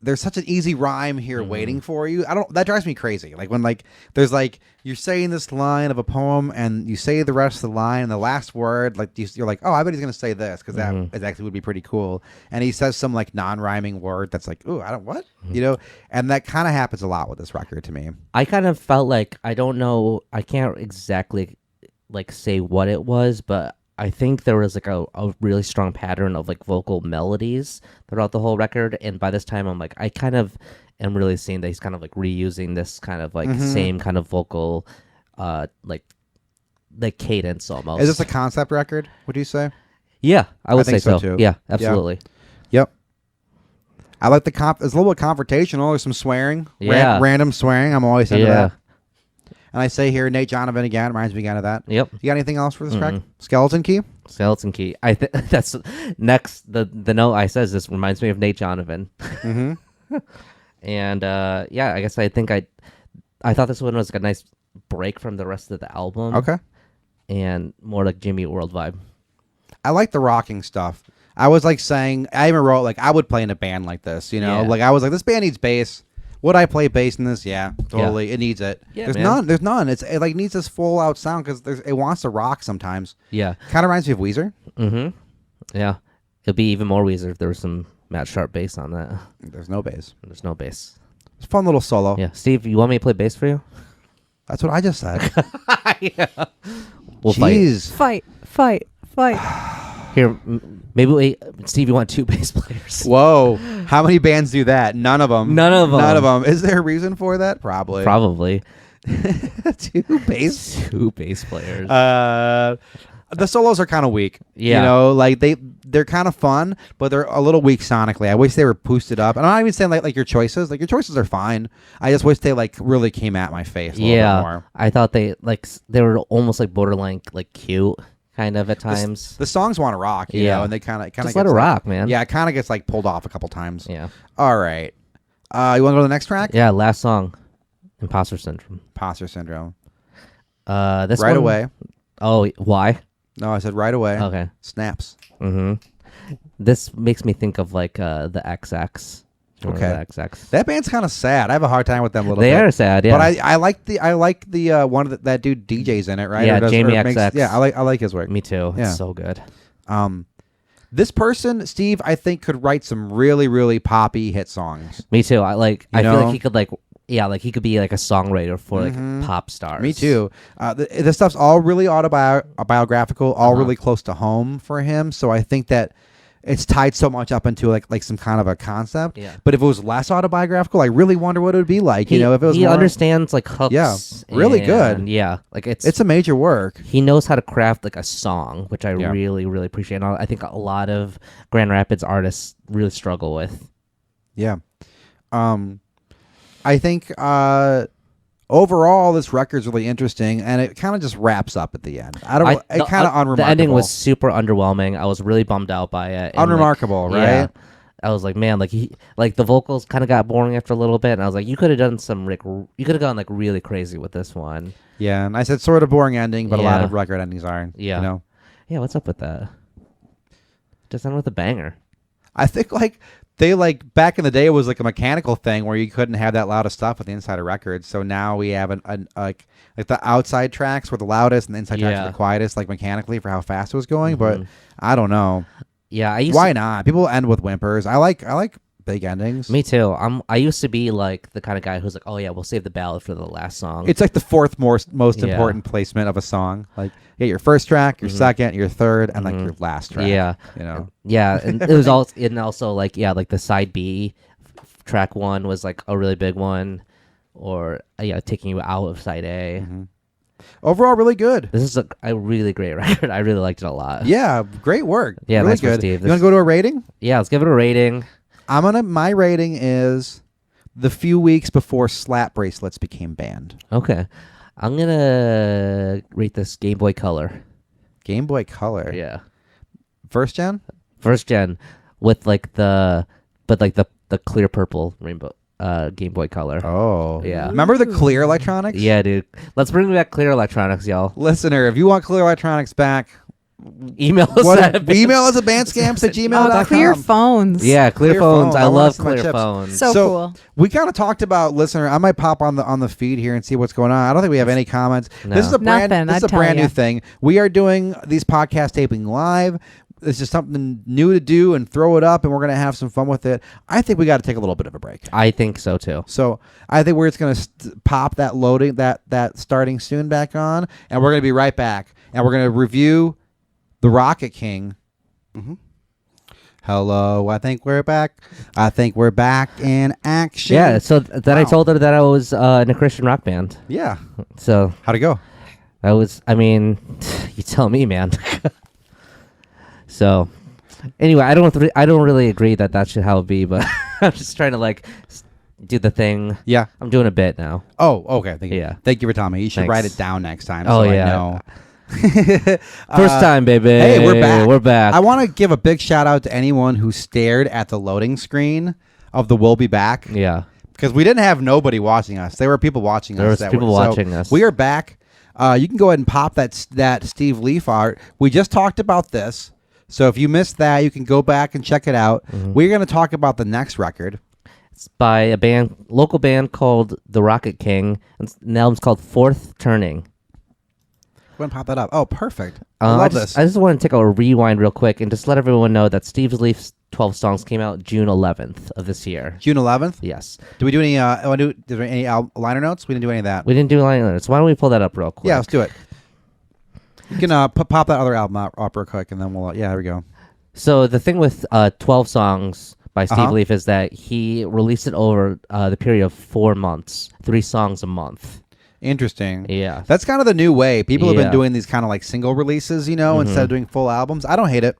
there's such an easy rhyme here waiting for you. That drives me crazy. Like when like there's like you're saying this line of a poem and you say the rest of the line and the last word like you're like, oh, I bet he's gonna say this because that is actually would be pretty cool. And he says some like non-rhyming word that's like, ooh, I don't what and that kind of happens a lot with this record to me. I kind of felt like I don't know. I can't exactly like say what it was, but I think there was like a really strong pattern of like vocal melodies throughout the whole record. And by this time, I'm like, I kind of am really seeing that he's kind of like reusing this kind of like same kind of vocal, like cadence almost. Is this a concept record? Would you say? Yeah, I would think say so. too. Yeah, absolutely. Yep. I like the it's a little bit confrontational. There's some swearing. Yeah. Random swearing. I'm always into Yeah. that. And I say here, Nate Donovan again reminds me again of that. Yep. You got anything else for this track? Skeleton Key. Skeleton Key. I think that's next. The note I says this reminds me of Nate Donovan. And yeah, I guess I think I thought this one was like a nice break from the rest of the album. Okay. And more like Jimmy World vibe. I like the rocking stuff. I was like saying, I even wrote like I would play in a band like this. Yeah. Like I was like, this band needs bass. Would I play bass in this? Yeah, totally. It needs it. Yeah, there's man. none. There's none. It like needs this full out sound because it wants to rock sometimes. Yeah. Kind of reminds me of Weezer. Yeah. It'd be even more Weezer if there was some Matt Sharp bass on that. There's no bass. There's no bass. It's a fun little solo. Yeah. Steve, you want me to play bass for you? That's what I just said. Yeah. We'll fight. Jeez. Fight. Here, maybe Steve, you want two bass players? Whoa. How many bands do that? None of them. None of them. Is there a reason for that? Probably. Probably. Two bass. Two bass players. The solos are kind of weak. Yeah. Like they're kind of fun, but they're a little weak sonically. I wish they were boosted up. And I'm not even saying like your choices. Like your choices are fine. I just wish they like really came at my face a little bit more. I thought they were almost like borderline like cute kind of at times. The songs want to rock, you know, and they kind of just let it rock, man. Yeah, it kind of gets like pulled off a couple times. Yeah. All right. You want to go to the next track? Yeah, last song, Imposter Syndrome. Imposter Syndrome. This Right one, Away. Oh, why? No, I said Right Away. Okay. Snaps. Mm-hmm. This makes me think of like the XX. Okay. The XX. That band's kind of sad. I have a hard time with them a little bit. They are sad, yeah. But I like the one that dude DJ's in it, right? Yeah, Or Jamie or makes- XX. Yeah, I like his work. Me too. Yeah. It's so good. This person, Steve, I think could write some really, really poppy hit songs. Me too. I feel know? like he could he could be like a songwriter for like pop stars. Me too. The stuff's all really autobiographical, all really close to home for him. So I think that it's tied so much up into like some kind of a concept. Yeah. But if it was less autobiographical, I really wonder what it would be like. He, if it was he more, understands like hooks. Yeah, really good. Yeah, like it's a major work. he knows how to craft like a song, which I Yeah. really, really appreciate. And I think a lot of Grand Rapids artists really struggle with. Yeah. I think overall this record's really interesting, and it kind of just wraps up at the end. It kind of unremarkable. The ending was super underwhelming. I was really bummed out by it. And, unremarkable, right? Yeah, I was like, man, like the vocals kind of got boring after a little bit, and I was like, you could have done some you could have gone like really crazy with this one. Yeah, and I said sort of boring ending, but a lot Yeah. of record endings are. Yeah. You know? Yeah, what's up with that? Just end with a banger. I think like they like back in the day it was like a mechanical thing where you couldn't have that loud of stuff with the inside of records. So now we have like the outside tracks were the loudest and the inside tracks were Yeah. the quietest, like mechanically for how fast it was going. But I don't know. Yeah, Why not? People end with whimpers. I like big endings. Me too. I used to be like the kind of guy who's like, oh yeah, we'll save the ballad for the last song. It's like the fourth most Yeah. important placement of a song. Like your first track, your second, your third, and like your last track. Yeah. You know. Yeah, and it was also like like the side B track one was like a really big one, or taking you out of side A. Overall, really good. This is a really great record. I really liked it a lot. Yeah, great work. Yeah, really nice one, good. Steve. You want to go to a rating? Yeah, let's give it a rating. My rating is the few weeks before slap bracelets became banned. Okay, I'm gonna rate this Game Boy Color. Game Boy Color. Yeah, First gen? first gen with like the clear purple rainbow Game Boy Color. Oh. Yeah. Remember the clear electronics? Yeah, dude. Let's bring back clear electronics, y'all. Listener, if you want clear electronics back, Email us email us at bandscamps@gmail.com. Clear phones. Yeah, clear phones. I wanna love see my clear chips. phones. So cool. We kind of talked about, listener. I might pop on the feed here and see what's going on. I don't think we have any comments. No. This is a brand Nothing, this is I'd a brand tell new ya. thing. We are doing these podcast taping live. This is something new to do and throw it up, and we're gonna have some fun with it. I think we got to take a little bit of a break. I think so too. So I think we're just gonna pop that loading that starting soon back on, and we're gonna be right back, and we're gonna review the Rockit King. Hello, I think we're back. I think we're back in action. Yeah. So then I Wow. told her that I was in a Christian rock band. Yeah. So How'd it go? I was. I mean, you tell me, man. So anyway, I don't really agree that should how it be, but I'm just trying to like do the thing. Yeah. I'm doing a bit now. Oh, okay. Thank you. Yeah. Thank you for telling me. You should Thanks. write it down next time. Oh, so yeah. I know. First time, baby. Hey, we're back. We're back. I want to give a big shout out to anyone who stared at the loading screen of the "We'll Be Back." Yeah. Because we didn't have nobody watching us. There were people watching us. There was that people were, so watching us. We are back. You can go ahead and pop that Steve Leaf art. We just talked about this. So if you missed that, you can go back and check it out. We're going to talk about the next record. It's by a local band called the Rockit King. And the album's called Fourth Turning. Go ahead and pop that up. Oh, perfect. I love this. I just want to take a rewind real quick and just let everyone know that Steve Leaf's 12 songs came out June 11th of this year. June 11th? Yes. Did we do any did there any liner notes? We didn't do any of that. We didn't do line notes. Why don't we pull that up real quick? Yeah, let's do it. You can pop that other album up real quick, and then we'll... yeah, there we go. So the thing with 12 songs by Steve Uh-huh. Leaf is that he released it over the period of 4 months, 3 songs a month. Interesting. Yeah. That's kind of the new way. People have been Yeah. doing these kind of like single releases, instead of doing full albums. I don't hate it.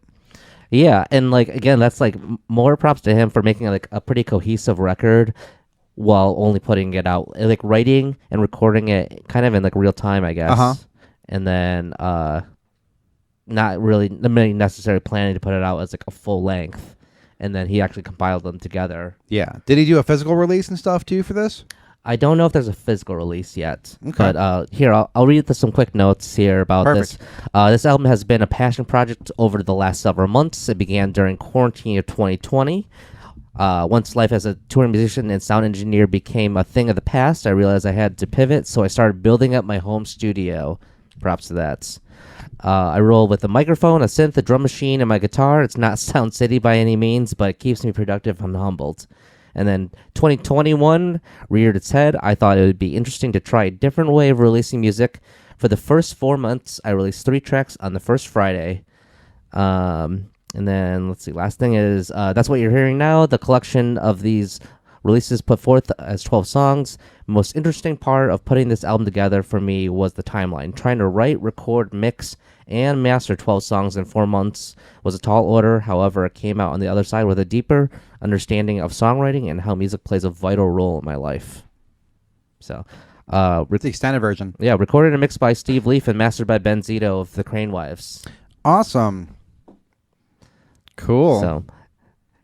Yeah, and like again, that's like more props to him for making like a pretty cohesive record while only putting it out, like writing and recording it kind of in like real time, I guess. Uh-huh. And then not really necessarily planning to put it out as like a full length, and then he actually compiled them together. Yeah. Did he do a physical release and stuff too for this? I don't know if there's a physical release yet, Okay. but here I'll read some quick notes here about Perfect. this. This album has been a passion project over the last several months. It began during quarantine of 2020. Once life as a touring musician and sound engineer became a thing of the past, I realized I had to pivot, so I started building up my home studio. Props to that. I roll with a microphone, a synth, a drum machine, and my guitar. It's not Sound City by any means, but it keeps me productive and humbled. And then 2021 reared its head. I thought it would be interesting to try a different way of releasing music. For the first 4 months, I released 3 tracks on the first Friday. And then, let's see, last thing is, that's what you're hearing now. The collection of these releases put forth as 12 songs. Most interesting part of putting this album together for me was the timeline. Trying to write, record, mix, and master 12 songs in 4 months was a tall order. However, it came out on the other side with a deeper understanding of songwriting and how music plays a vital role in my life. So, It's the extended version. yeah, recorded and mixed by Steve Leaf and mastered by Ben Zito of the Crane Wives. Awesome. Cool. So,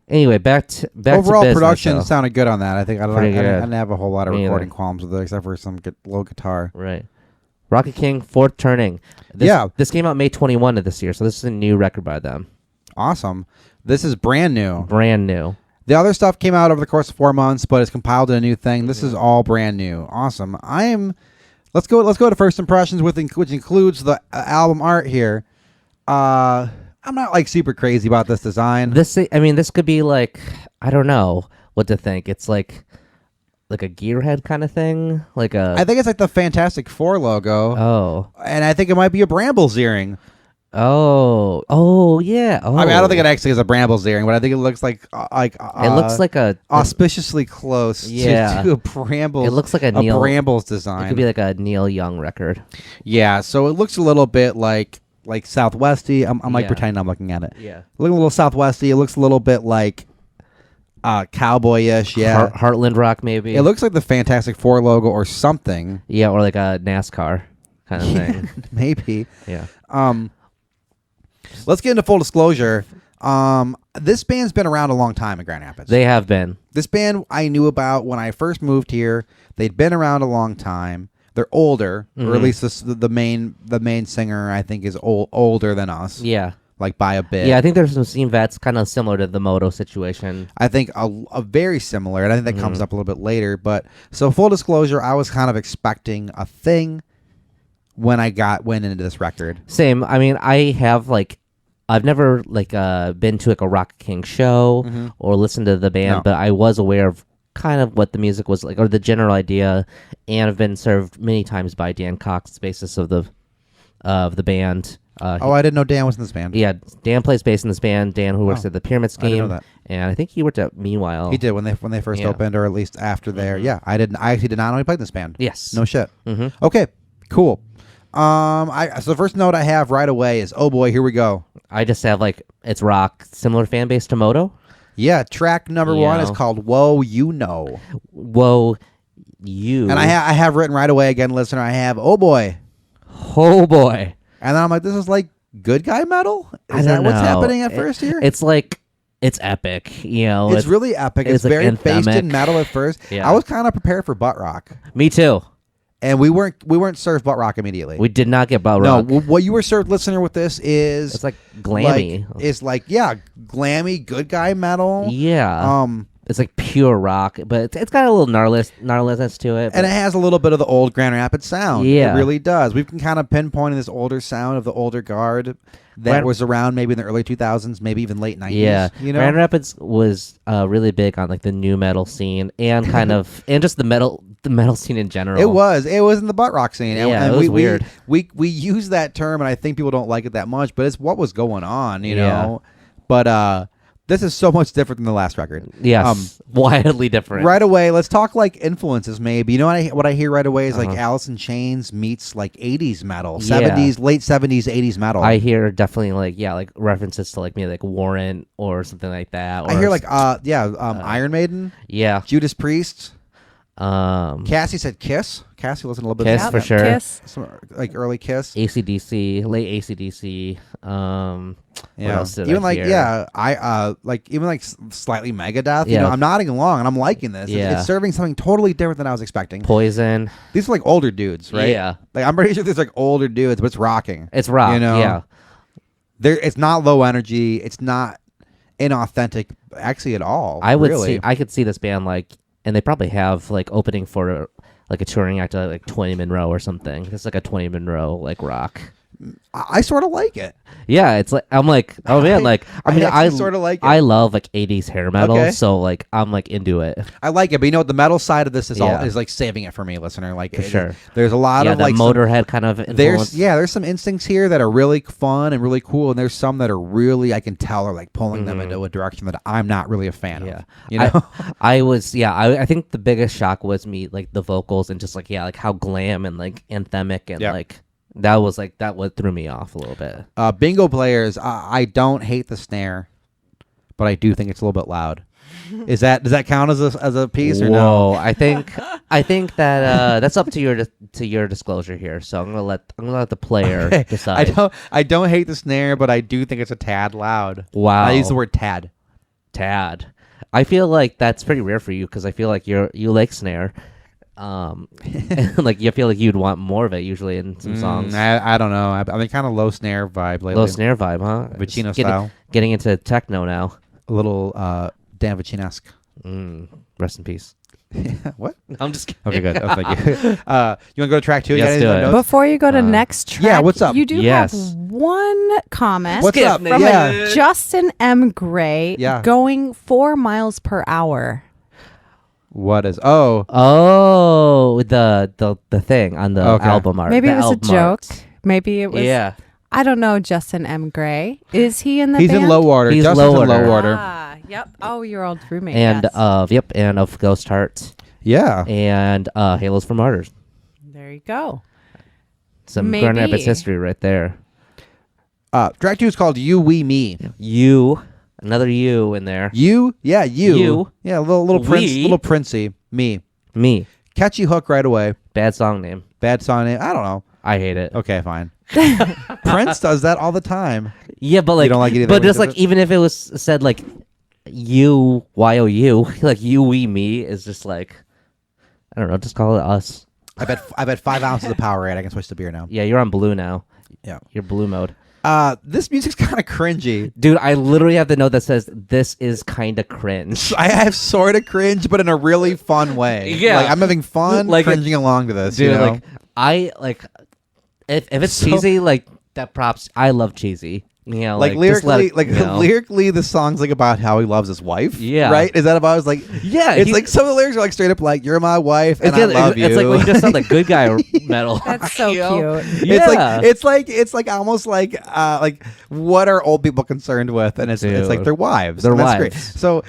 anyway, back to Overall business, production though. sounded good on that. I think I Pretty good. didn't have a whole lot of Me recording either. qualms with it, except for some low guitar. Right. Rockit King, Fourth Turning. This came out May 21 of this year, so this is a new record by them. Awesome. This is brand new. Brand new. The other stuff came out over the course of 4 months, but it's compiled in a new thing. This is all brand new. Awesome. Let's go to first impressions, which includes the album art here. I'm not like super crazy about this design. This could be like, I don't know what to think. It's like a gearhead kind of thing, I think it's like the Fantastic Four logo, oh and I think it might be a Brambles earring. yeah. Oh, I mean, I don't think it actually is a Brambles earring, but I think it looks like it looks like a auspiciously close Yeah. to a Brambles. It looks like a Brambles It design. could be like a Neil Young record. Yeah, so it looks a little bit like Southwesty. I'm like Yeah. pretending I'm looking at it. Yeah. Look a little Southwesty. It looks a little bit like cowboyish. Yeah. Heartland Rock maybe. It looks like the Fantastic Four logo or something. yeah, or like a NASCAR kind of thing. Maybe. Yeah. Let's get into full disclosure. This band's been around a long time in Grand Rapids. They have been. This band I knew about when I first moved here. They'd been around a long time. They're older, or at least the main singer I think is older than us. Yeah. Like by a bit. Yeah, I think there's some scene vets kind of similar to the Moto situation. I think a very similar, and I think that comes up a little bit later. But so full disclosure, I was kind of expecting a thing when I went into this record. Same. I mean, I've never been to like a Rockit King show or listened to the band, No. but I was aware of kind of what the music was like or the general idea, and have been served many times by Dan Cox, bassist of the band. I didn't know Dan was in this band. Yeah, Dan plays bass in this band. Dan, who works at the Pyramid Scheme, I didn't know that. and I think he worked at Meanwhile. He did when they first Yeah. opened, or at least after there. Yeah, I actually did not know he played in this band. Yes. No shit. Okay, cool. So the first note I have right away is, oh boy, here we go. I just have it's rock, similar fan base to Moto. Yeah, track number 1 is Yeah. called "Whoa, You Know," Whoa, you. and I have written right away again, listener. I have, oh boy, Oh boy. and then I'm like, this is like good guy metal. I Is that don't what's know. happening at first here? It's it's epic, you know. It's really epic. It's like, very based in anthemic. metal at first. Yeah. I was kind of prepared for butt rock, Me too. and we weren't served butt rock immediately. We did not get butt no, rock. what you were served, listener, with this is It's like glammy. glammy good guy metal. Yeah. It's like pure rock, but it's got a little gnarliness to it. And it has a little bit of the old Grand Rapids sound. Yeah. It really does. We can kind of pinpoint this older sound of the older guard that was around maybe in the early 2000s, maybe even late 90s. Yeah, You know? Grand Rapids was really big on the new metal scene and kind of and just the metal scene in general. It was in the butt rock scene. Yeah, and it was weird. We use that term, and I think people don't like it that much, but it's what was going on, you Yeah. know. But This is so much different than the last record. Yes, wildly different. Right away, let's talk like influences. Maybe you know what I hear right away is like Alice in Chains meets like 80s metal, Yeah. 70s, late 70s, 80s metal. I hear definitely like references to like maybe like Warrant or something like that. Or I hear like Iron Maiden, yeah, Judas Priest. um, Cassie said Kiss. Cassie listened a little bit. Kiss to for that. sure. Kiss. Some, like early Kiss. AC/DC, late AC/DC. What else did even I like hear? I like even like slightly Megadeth. You Yeah. know, I'm nodding along and I'm liking this. Yeah. It's serving something totally different than I was expecting. Poison. These are like older dudes, right? Yeah. Like I'm pretty sure these are like older dudes, but it's rocking. It's rock. You know? Yeah. It's not low energy. It's not inauthentic actually at all. I would really. see. I could see this band like, and they probably have like opening for like a touring act at like 20 Monroe or something. It's like a 20 Monroe like rock. I sort of like it. Yeah, it's like I'm like, oh man, like I mean, I sort of like it. I love like 80s hair metal, Okay. so like I'm like into it. I like it, but you know what? The metal side of this is all Yeah. is like saving it for me, listener. Like For sure. there's a lot Yeah, of that like Motorhead kind of influence. there's some instincts here that are really fun and really cool, and there's some that are really I can tell are like pulling them into a direction that I'm not really a fan Mm-hmm. Yeah, of. You know, I think the biggest shock was me like the vocals and just like like how glam and like anthemic and Yeah. like that was what threw me off a little bit. bingo players. I don't hate the snare, but I do think it's a little bit loud. Does that count as a piece or no? Whoa, I think that that's up to your disclosure here. So I'm gonna let the player decide. I don't hate the snare, but I do think it's a tad loud. Wow. I use the word tad. Tad. I feel like that's pretty rare for you because I feel like you like snare. Like you feel like you'd want more of it usually in some songs. I don't know. I've been kind of low snare vibe lately. Low snare vibe, huh? Vicino Just style. Getting into techno now. A little Dan Vicino-esque. Rest in peace. What? I'm just kidding. Okay, good. Oh, thank you. You want to go to track 2? Yes, You got anything do on it. notes? Before you go to next track, yeah, what's up? You do Yes. have one comment What's up? from Yeah. Justin M. Gray Yeah. going 4 miles per hour. What is? Oh, The thing on the Okay. album art. Maybe the it was a album joke. art. Maybe it was. Yeah. I don't know. Justin M. Gray. Is he in the he's band? in low order. He's Justin's low in low order. order. Ah, yep. Oh, your old roommate. And yes. and of Ghost Heart Yeah. and Halos for Martyrs. There you go. Some Maybe. Grand Rapids history right there. Track 2 is called You, We, Me. Another you in there. You? Yeah, you. You. Yeah, little We. prince, little princey. Me. Me. Catchy hook right away. Bad song name. Bad song name. I don't know. I hate it. Okay, fine. Prince does that all the time. Yeah, but like, don't like it either but when he just does like it? even if it was said like you you like you we me is just like I don't know, just call it us. I bet 5 ounces of Powerade. I can switch to beer now. Yeah, you're on blue now. Yeah. You're blue mode. This music's kind of cringy. Dude, I literally have the note that says this is kind of cringe. I have sort of cringe, but in a really fun way. Yeah. Like, I'm having fun Like, cringing along to this. Dude, you know? like I like if it's So- cheesy, like that props. I love cheesy. You know, like just let lyrically, it, you know. lyrically, the song's like about how he loves his wife. Yeah. right. Is that about? It's like Yeah, It's he- like some of the lyrics are like straight up like "You're my wife and I It's, love you." it's like when you just sound like good guy metal. That's so You know? cute. Yeah. It's like almost like what are old people concerned with, and it's like Dude. their wives. Their and that's great. wives. So.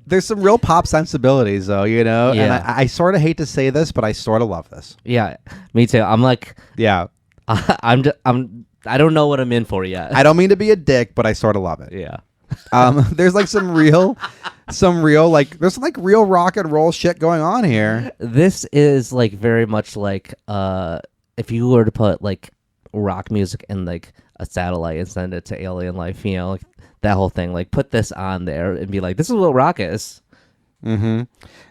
There's some real pop sensibilities, though, you know, and Yeah. I sort of hate to say this, but I sort of love this. Yeah, me too. I'm like, Yeah, I don't know what I'm in for yet. I don't mean to be a dick, but I sort of love it. Yeah. There's like some real like there's some like real rock and roll shit going on here. This is like very much like if you were to put like rock music in like a satellite and send it to alien life, you know, like that whole thing, like put this on there and be like, this is what rock is. Mm-hmm.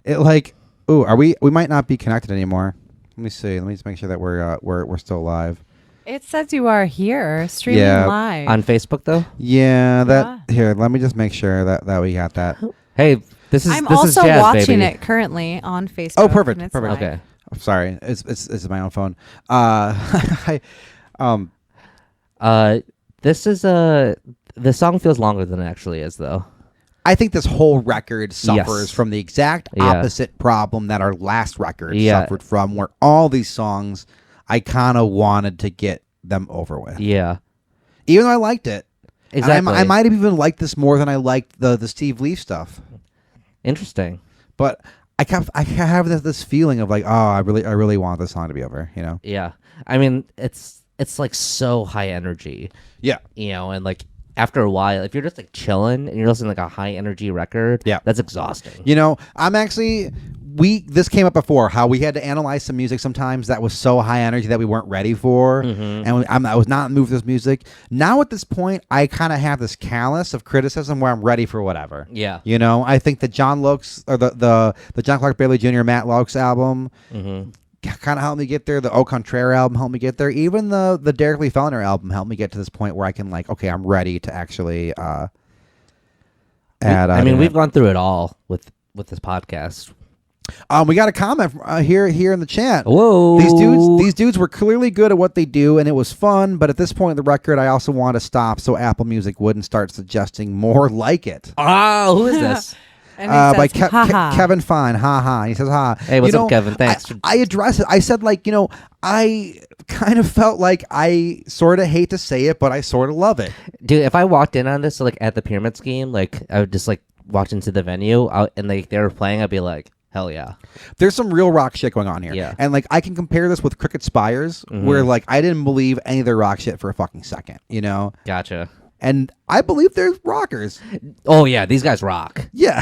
It like, ooh, we might not be connected anymore. Let me see. Let me just make sure that we're still live. It says you are here streaming Yeah. live. On Facebook though? Yeah, that here. Let me just make sure that we got that. Hey, this is I'm this is also jazz, watching baby. it currently on Facebook. Oh, perfect, and it's perfect. live. Okay. I'm sorry. It's my own phone. This is the song feels longer than it actually is though. I think this whole record suffers Yes. from the exact Yeah. opposite problem that our last record Yeah. suffered from, where all these songs I kind of wanted to get them over with. Yeah. Even though I liked it, Exactly. I might have even liked this more than I liked the Steve Leaf stuff. Interesting. But I have this feeling of like, oh, I really want this song to be over, you know? Yeah. I mean, it's like so high energy, Yeah. you know, and like after a while, if you're just like chilling and you're listening to like a high energy record, Yeah. that's exhausting. You know, this came up before, how we had to analyze some music sometimes that was so high energy that we weren't ready for, and I was not moved with this music. Now at this point, I kind of have this callus of criticism where I'm ready for whatever. Yeah. You know, I think the John Lukes or the John Clark Bailey Jr. Matt Lukes album kind of helped me get there. The Au Contraire album helped me get there. Even the Derek Lee Fellner album helped me get to this point where I can like, okay, I'm ready to actually add. I mean, we've gone through it all with this podcast. We got a comment here in the chat. Whoa. These dudes were clearly good at what they do, and it was fun. But at this point in the record, I also want to stop so Apple Music wouldn't start suggesting more like it. Oh, who is this? And he says, By "Ha-ha." Kevin Fine, ha. And he says, ha. Hey, what's up, Kevin? Thanks. I addressed it. I said, like, you know, I kind of felt like I sort of hate to say it, but I sort of love it. Dude, if I walked in on this like at the Pyramid Scheme, like I would just like walk into the venue and like they were playing, I'd be like, hell yeah. There's some real rock shit going on here. Yeah. And like I can compare this with Cricket Spires, where like I didn't believe any of their rock shit for a fucking second, you know? Gotcha. And I believe they're rockers. Oh yeah, these guys rock. Yeah.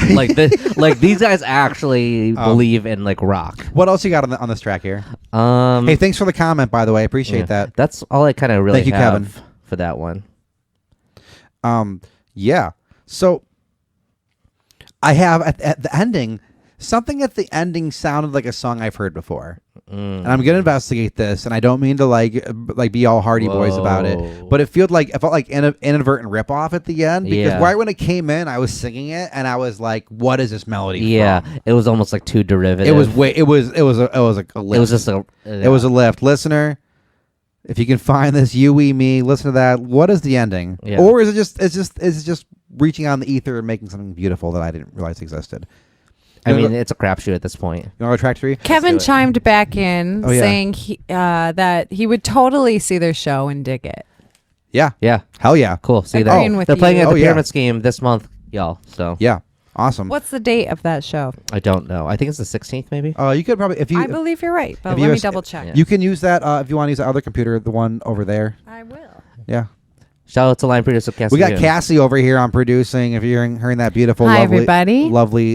like these guys actually believe in like rock. What else you got on this track here? Hey, thanks for the comment, by the way. I appreciate that. That's all I kind of really Thank you, have Kevin. for that one. Yeah. So I have at the ending, something at the ending sounded like a song I've heard before. And I'm gonna investigate this, and I don't mean to like be all Hardy Boys about it, but it felt like inadvertent ripoff at the end, because right when it came in, I was singing it, and I was like, "What is this melody?" from? It was almost like too derivative. It was a lift. It was just a. It was a lift, listener. If you can find this, you, we, me, listen to that. What is the ending? Yeah. Or is it just reaching out in the ether and making something beautiful that I didn't realize existed? I mean, it's a crapshoot at this point. You want to go track 3? Kevin chimed back in yeah. saying that he would totally see their show and dig it. Yeah. Yeah. Hell yeah. Cool. See Agreeing that. with They're playing you. at the Oh, yeah. Pyramid Scheme this month, y'all. So Yeah. Awesome. What's the date of that show? I don't know. I think it's the 16th, maybe. You could probably I believe you're right, but if let you me s- double check. you can use that if you want to use the other computer, the one over there. I will. Yeah. Shout out to line producer Cassie. We got Cassie over here on producing. If you're hearing that beautiful, Hi, lovely,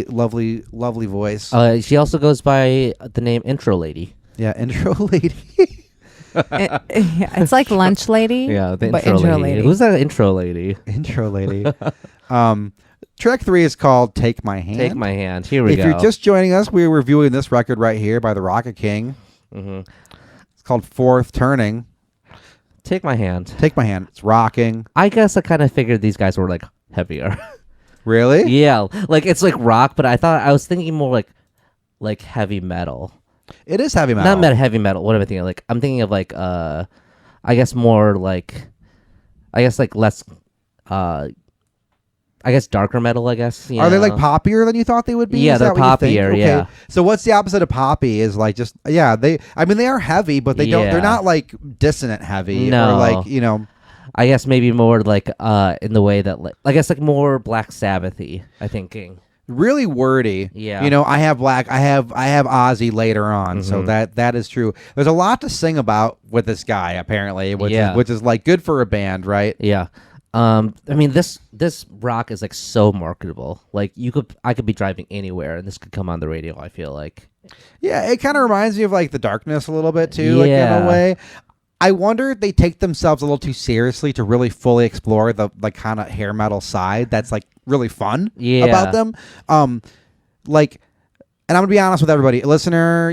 everybody. lovely voice. She also goes by the name Intro Lady. Yeah, intro lady. It's like Lunch Lady. Yeah, the but intro lady. Who's that intro lady? Intro lady. Track 3 is called "Take My Hand." Take my hand. Here we If go. you're just joining us, we're reviewing this record right here by the Rockit King. It's called Fourth Turning. Take my hand. Take my hand. It's rocking. I guess I kind of figured these guys were like heavier. Really? Yeah, like it's like rock, but I was thinking more like heavy metal. It is heavy metal. Not heavy metal. What am I thinking? Like I'm thinking of like I guess more like less I guess darker metal, I guess. Are they like know? poppier than you thought they would be? Yeah, Is they're that what you think? poppier, Okay. yeah. So what's the opposite of poppy? Is like just they are heavy, but they don't. They're Yeah. not like dissonant heavy. No. Or like I guess maybe more like in the way that like I guess like more Black Sabbath-y, I thinking. really wordy. Yeah. I have Ozzy later on, so that is true. There's a lot to sing about with this guy apparently, which is like good for a band, right? Yeah. I mean this rock is like so marketable. Like I could be driving anywhere and this could come on the radio, I feel like. Yeah, it kind of reminds me of like The Darkness a little bit too, like in Yeah. a way. I wonder if they take themselves a little too seriously to really fully explore the like kind of hair metal side that's like really fun about them. And I'm gonna be honest with everybody, listener,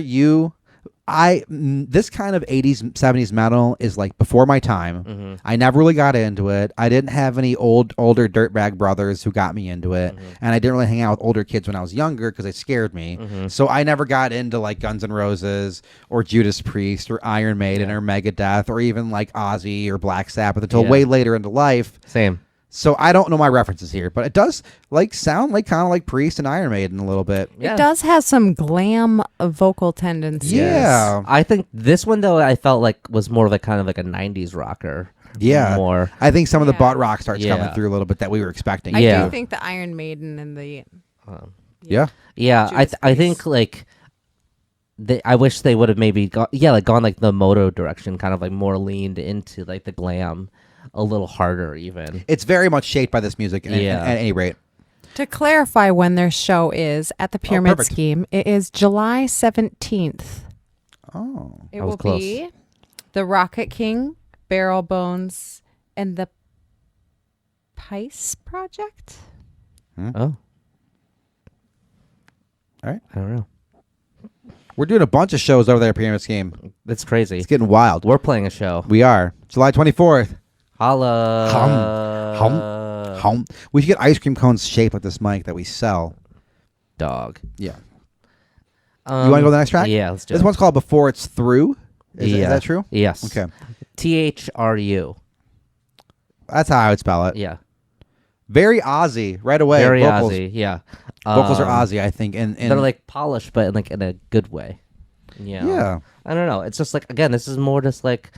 this kind of 80s 70s metal is like before my time. I never really got into it. I didn't have any older dirtbag brothers who got me into it, and I didn't really hang out with older kids when I was younger because they scared me. So I never got into like Guns N' Roses or Judas Priest or Iron Maiden or Megadeth or even like Ozzy or Black Sabbath until way later into life. Same. So I don't know my references here, but it does like sound like kind of like Priest and Iron Maiden a little bit. Yeah. It does have some glam vocal tendencies. Yeah. I think this one though I felt like was more of a kind of like a 90s rocker. Yeah, more. I think some of the Yeah. butt rock starts coming Yeah. through a little bit that we were expecting. I Yeah. do think the Iron Maiden and the Yeah. Yeah, Judas I Priest. think like I wish they would have maybe gone like the moto direction, kind of like more leaned into like the glam a little harder even. It's very much shaped by this music. Yeah. At any rate. To clarify when their show is at the Pyramid perfect. Scheme, it is July 17th. Oh. It I was will close. be the Rockit King, Barrel Bones, and the Pice Project. Oh, All right. I don't know. We're doing a bunch of shows over there at Pyramid Scheme. It's crazy. It's getting wild. We're playing a show. We are. July 24th. Holla. Home. We should get ice cream cones shaped like this mic that we sell. Dog. Yeah. You want to go to the next track? Yeah, let's do This it. one's called Before It's Through. Is that true? Yes. Okay. THRU. That's how I would spell it. Yeah. Very Aussie right away. Very vocals. Aussie. Yeah. Vocals are Aussie, I think. And They're like polished, but like in a good way. Yeah. Yeah. I don't know. It's just like, again, this is more just like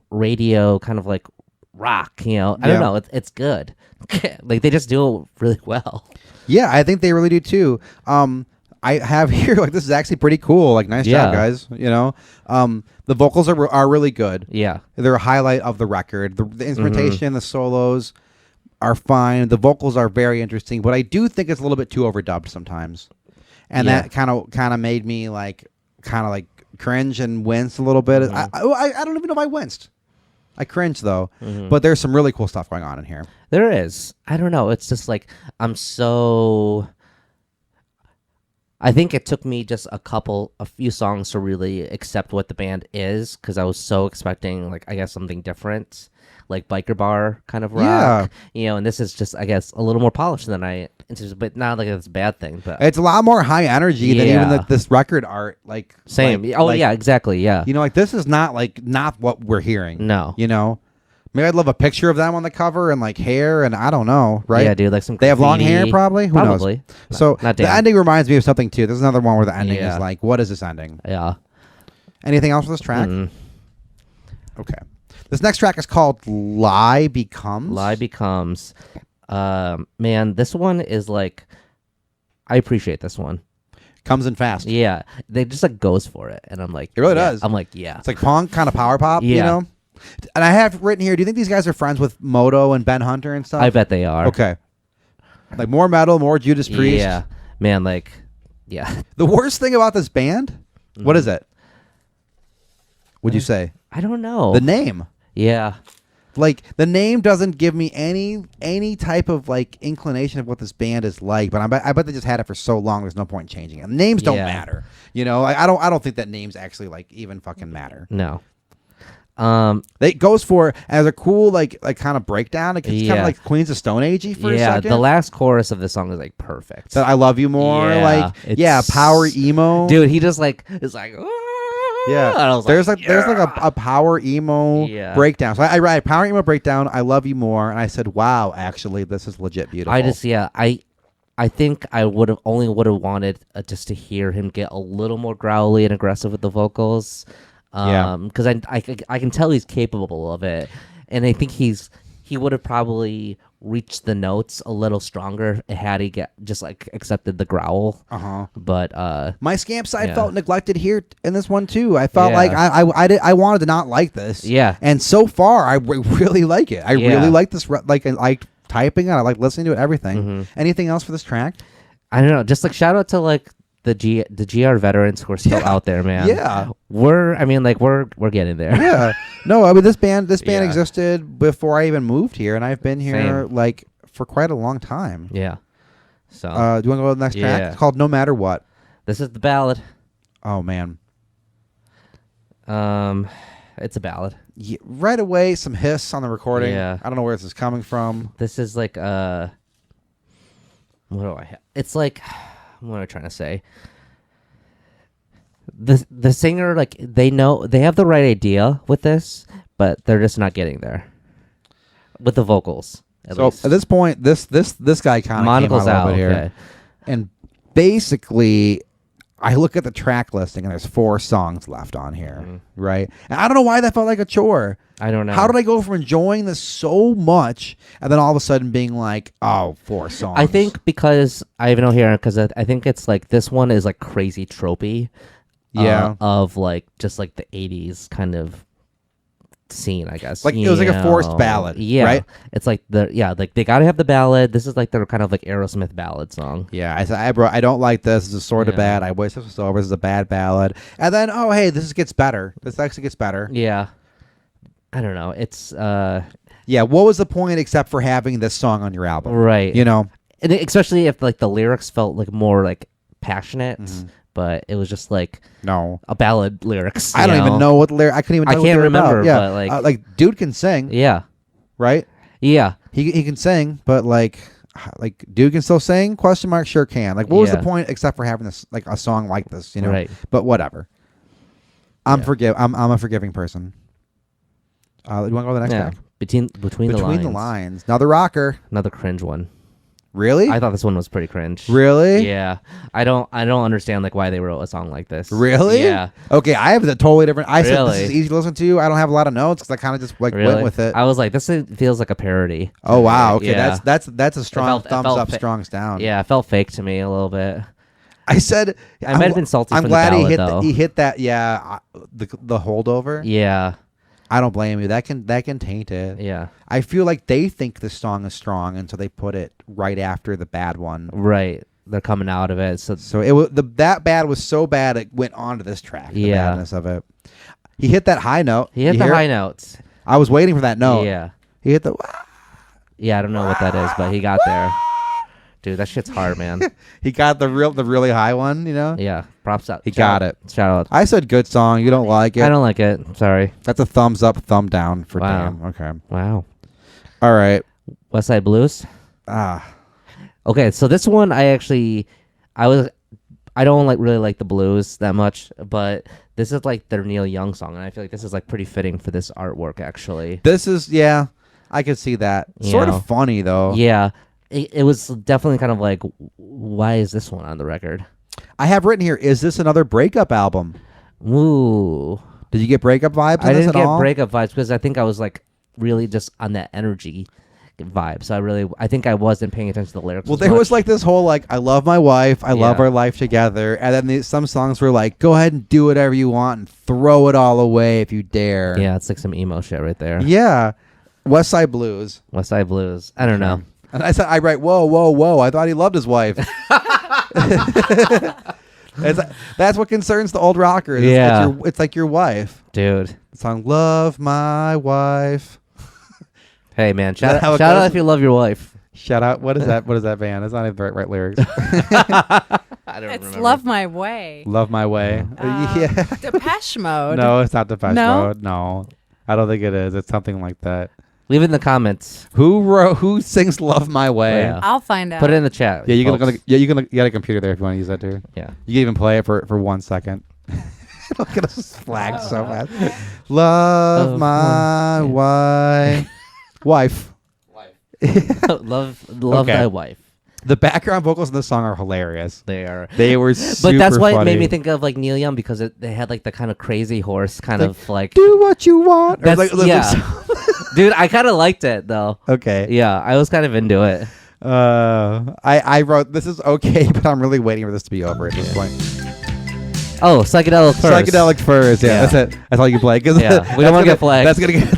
radio kind of like rock, I don't Yeah. know. It's good. Like they just do it really well. Yeah, I think they really do too. I have here like this is actually pretty cool. Like nice job, Yeah. guys. The vocals are really good. Yeah. They're a highlight of the record. The instrumentation, the solos are fine. The vocals are very interesting, but I do think it's a little bit too overdubbed sometimes, and Yeah. that kind of made me kind of cringe and wince a little bit. I don't even know if I winced. I cringed though, but there's some really cool stuff going on in here. There is. I don't know. It's just like I think it took me just a few songs to really accept what the band is, because I was so expecting like I guess something different, like biker bar kind of rock. And this is just I guess a little more polished than but not like it's a bad thing. But It's a lot more high energy than even Yeah. this record art. same. Yeah, exactly. Yeah. This is not what we're hearing. No. Maybe I'd love a picture of them on the cover and hair and I don't know, right? Yeah, dude. Like some. They have long graffiti. hair, probably. Who Probably. knows? So not the Dan. ending reminds me of something too. There's another one where the ending Yeah. is like, what is this ending? Yeah. Anything else for this track? Mm-mm. Okay. This next track is called Lie Becomes. Lie Becomes. Man, this one is like. I appreciate this one. Comes in fast. Yeah, they just goes for it, and I'm like, It really yeah. does. I'm like, yeah, It's like punk, kind of power pop, Yeah. And I have written here, do you think these guys are friends with Moto and Ben Hunter and stuff? I bet they are. Okay. Like more metal, more Judas Priest. Yeah, man, yeah. The worst thing about this band, what is it? Would you say? I don't know. The name. Yeah, The name doesn't give me any type of inclination of what this band is like. But I bet they just had it for so long. There's no point in changing it. Names don't Yeah. matter. I don't think that names actually even fucking matter. no. It goes for as a cool kind of breakdown. It's kind Yeah. of like Queens of Stone Agey for a Yeah, second. the last chorus of the song is perfect. that I love you more. Yeah, Power emo. Dude, he just is like, Yeah, and I was there's like, there's a power emo Yeah. breakdown. So I write power emo breakdown. I love you more, and I said, wow, actually, this is legit beautiful. I think I would have wanted just to hear him get a little more growly and aggressive with the vocals. Because I can tell he's capable of it, and I think he would have probably reached the notes a little stronger had he accepted the growl. But My scamp side Yeah. felt neglected here in this one too. I felt Yeah. like I wanted to not like this. Yeah. and so far I really like it. I Yeah. really like this. I liked typing it. I like listening to it. Everything. Anything else for this track? I don't know. Just shout out to the GR veterans who are still out there, man. Yeah. we're getting there. Yeah. No, I mean this band Yeah. existed before I even moved here, and I've been here Same. for quite a long time. Yeah. So Do you want to go to the next track? Yeah. It's called No Matter What. this is the ballad. Oh man. It's a ballad. Yeah, right away, some hiss on the recording. Yeah. I don't know where this is coming from. This is what do I have? It's what am I trying to say? The singer they have the right idea with this, but they're just not getting there with the vocals. At least. At this point, this guy kind of came out Monocle's a little out. bit here, Okay. and basically, I look at the track listing and there's 4 songs left on here, right? And I don't know why that felt like a chore. I don't know. How did I go from enjoying this so much and then all of a sudden being like, oh, 4 songs? I think because I even know here because I think it's like this one is like crazy tropey. Yeah. Of like just like the 80s kind of scene, I guess. Like it was like a forced ballad, yeah. right? It's like like they gotta have the ballad. This is like their kind of like Aerosmith ballad song. Yeah, I said, bro, I don't like this. This is sort of Yeah. bad. I wish this was over. This is a bad ballad. And then, oh, hey, this gets better. This actually gets better. Yeah. I don't know. It's Yeah, what was the point except for having this song on your album? right. You know? And especially if like the lyrics felt like more like passionate, but it was just like No. a ballad lyrics. I don't even know what lyric. I couldn't even. I Tell what can't they were about. remember, Yeah, but, like dude can sing, Yeah. right? Yeah. He can sing, but like dude can still sing? Question mark. Sure can. Like, what was the Yeah. point except for having this like a song like this? You know? Right. But whatever. I'm Yeah. I'm a forgiving person. You want to go to the next Yeah. track? Between the lines. Another rocker. Another cringe one. Really? I thought this one was pretty cringe. Really? Yeah. I don't understand like why they wrote a song like this. Really? Yeah. Okay, I have a totally different. I said this Really? is easy to listen to. I don't have a lot of notes because I kind of just like Really? went with it. I was like, this feels like a parody. Oh wow. Okay, Yeah. that's a strong it thumbs felt up, strongs down. Yeah, it felt fake to me a little bit. I said I might have been salty I'm from the glad ballad, he though. he hit that. Yeah, the holdover. Yeah. I don't blame you. That can taint it. Yeah. I feel like they think the song is strong, and so they put it right after the bad one. Right. They're coming out of it. So it was that bad was so bad it went onto this track. The Yeah. badness of it. He hit that high note. He hit You the hear high it? notes. I was waiting for that note. Yeah. He hit the. Yeah, I don't know what that is, but he got there. Dude, that shit's hard, man. He got the really high one. You know. Yeah. Props up. He got it. Shout out. I said good song. You don't like it. I don't like it. Sorry. That's a thumbs up, thumb down for Wow. Dan. Okay. Wow. All right. West Side Blues. Okay, so this one I don't really like the blues that much, but this is like their Neil Young song, and I feel like this is like pretty fitting for this artwork actually. This is I could see that. You Sort know. of funny though. Yeah, it was definitely kind of like, why is this one on the record? I have written here. Is this another breakup album? Ooh, Did you get breakup vibes? I on this didn't at get all? breakup vibes because I think I was like really just on that energy vibe. So I think I wasn't paying attention to the lyrics. Well, as there was much. like this whole like I love my wife, I love Yeah. our life together, and then some songs were like go ahead and do whatever you want and throw it all away if you dare. Yeah, it's like some emo shit right there. Yeah. West Side Blues. West Side Blues. I don't know. And I write whoa whoa whoa. I thought he loved his wife. That's what concerns the old rockers. Yeah. It's like your wife. Dude. The song "Love My Wife." Hey man, that shout how it out goes? if you love your wife. Shout out! What is that? What is that band? It's not even the right lyrics. I don't It's remember. Love My Way. "Love My Way." yeah. Depeche Mode. No, it's not Depeche No? Mode. No, I don't think it is. It's something like that. Leave it in the comments. Who sings "Love My Way"? Yeah. I'll find out. Put it in the chat. Yeah, you can folks. you got a computer there if you want to use that too. Yeah. You can even play it for 1 second. Look at us flag so fast. Love Oh, my wife. love Okay. thy wife. The background vocals in this song are hilarious. They are. They were super But that's why funny. it made me think of like Neil Young because they had like the kind of crazy horse kind Like, of like. do what you want. Or That's, yeah. Dude, I kind of liked it though. Okay. Yeah, I was kind of into it. I wrote this is okay, but I'm really waiting for this to be over at this point. Oh, psychedelic furs. Psychedelic furs. Yeah, Yeah. that's it. That's all you can play. Cause Yeah, we don't wanna get flagged. That's gonna get.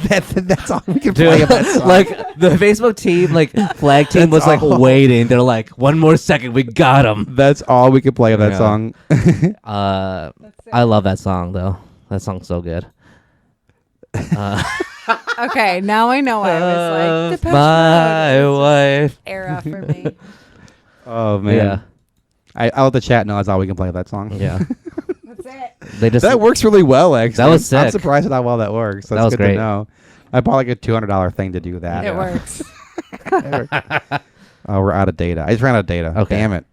That's all we can play. Dude, Of that song. like the Facebook team, like flag team was like all. waiting. They're like, one more second, we got him. That's all we can play of that Yeah. song. I love that song though. That song's so good. Okay, now I know why I was like Depeche My Mode is wife. era for me. Oh man. Yeah, I'll let the chat know that's all we can play of that song. yeah. That's it. They just That works really well, actually. That was I'm sick. surprised at how well that works. That's That was good great. to know. I bought like a $200 thing to do that. It works. Oh, we're out of data. I just ran out of data. Okay. Damn it.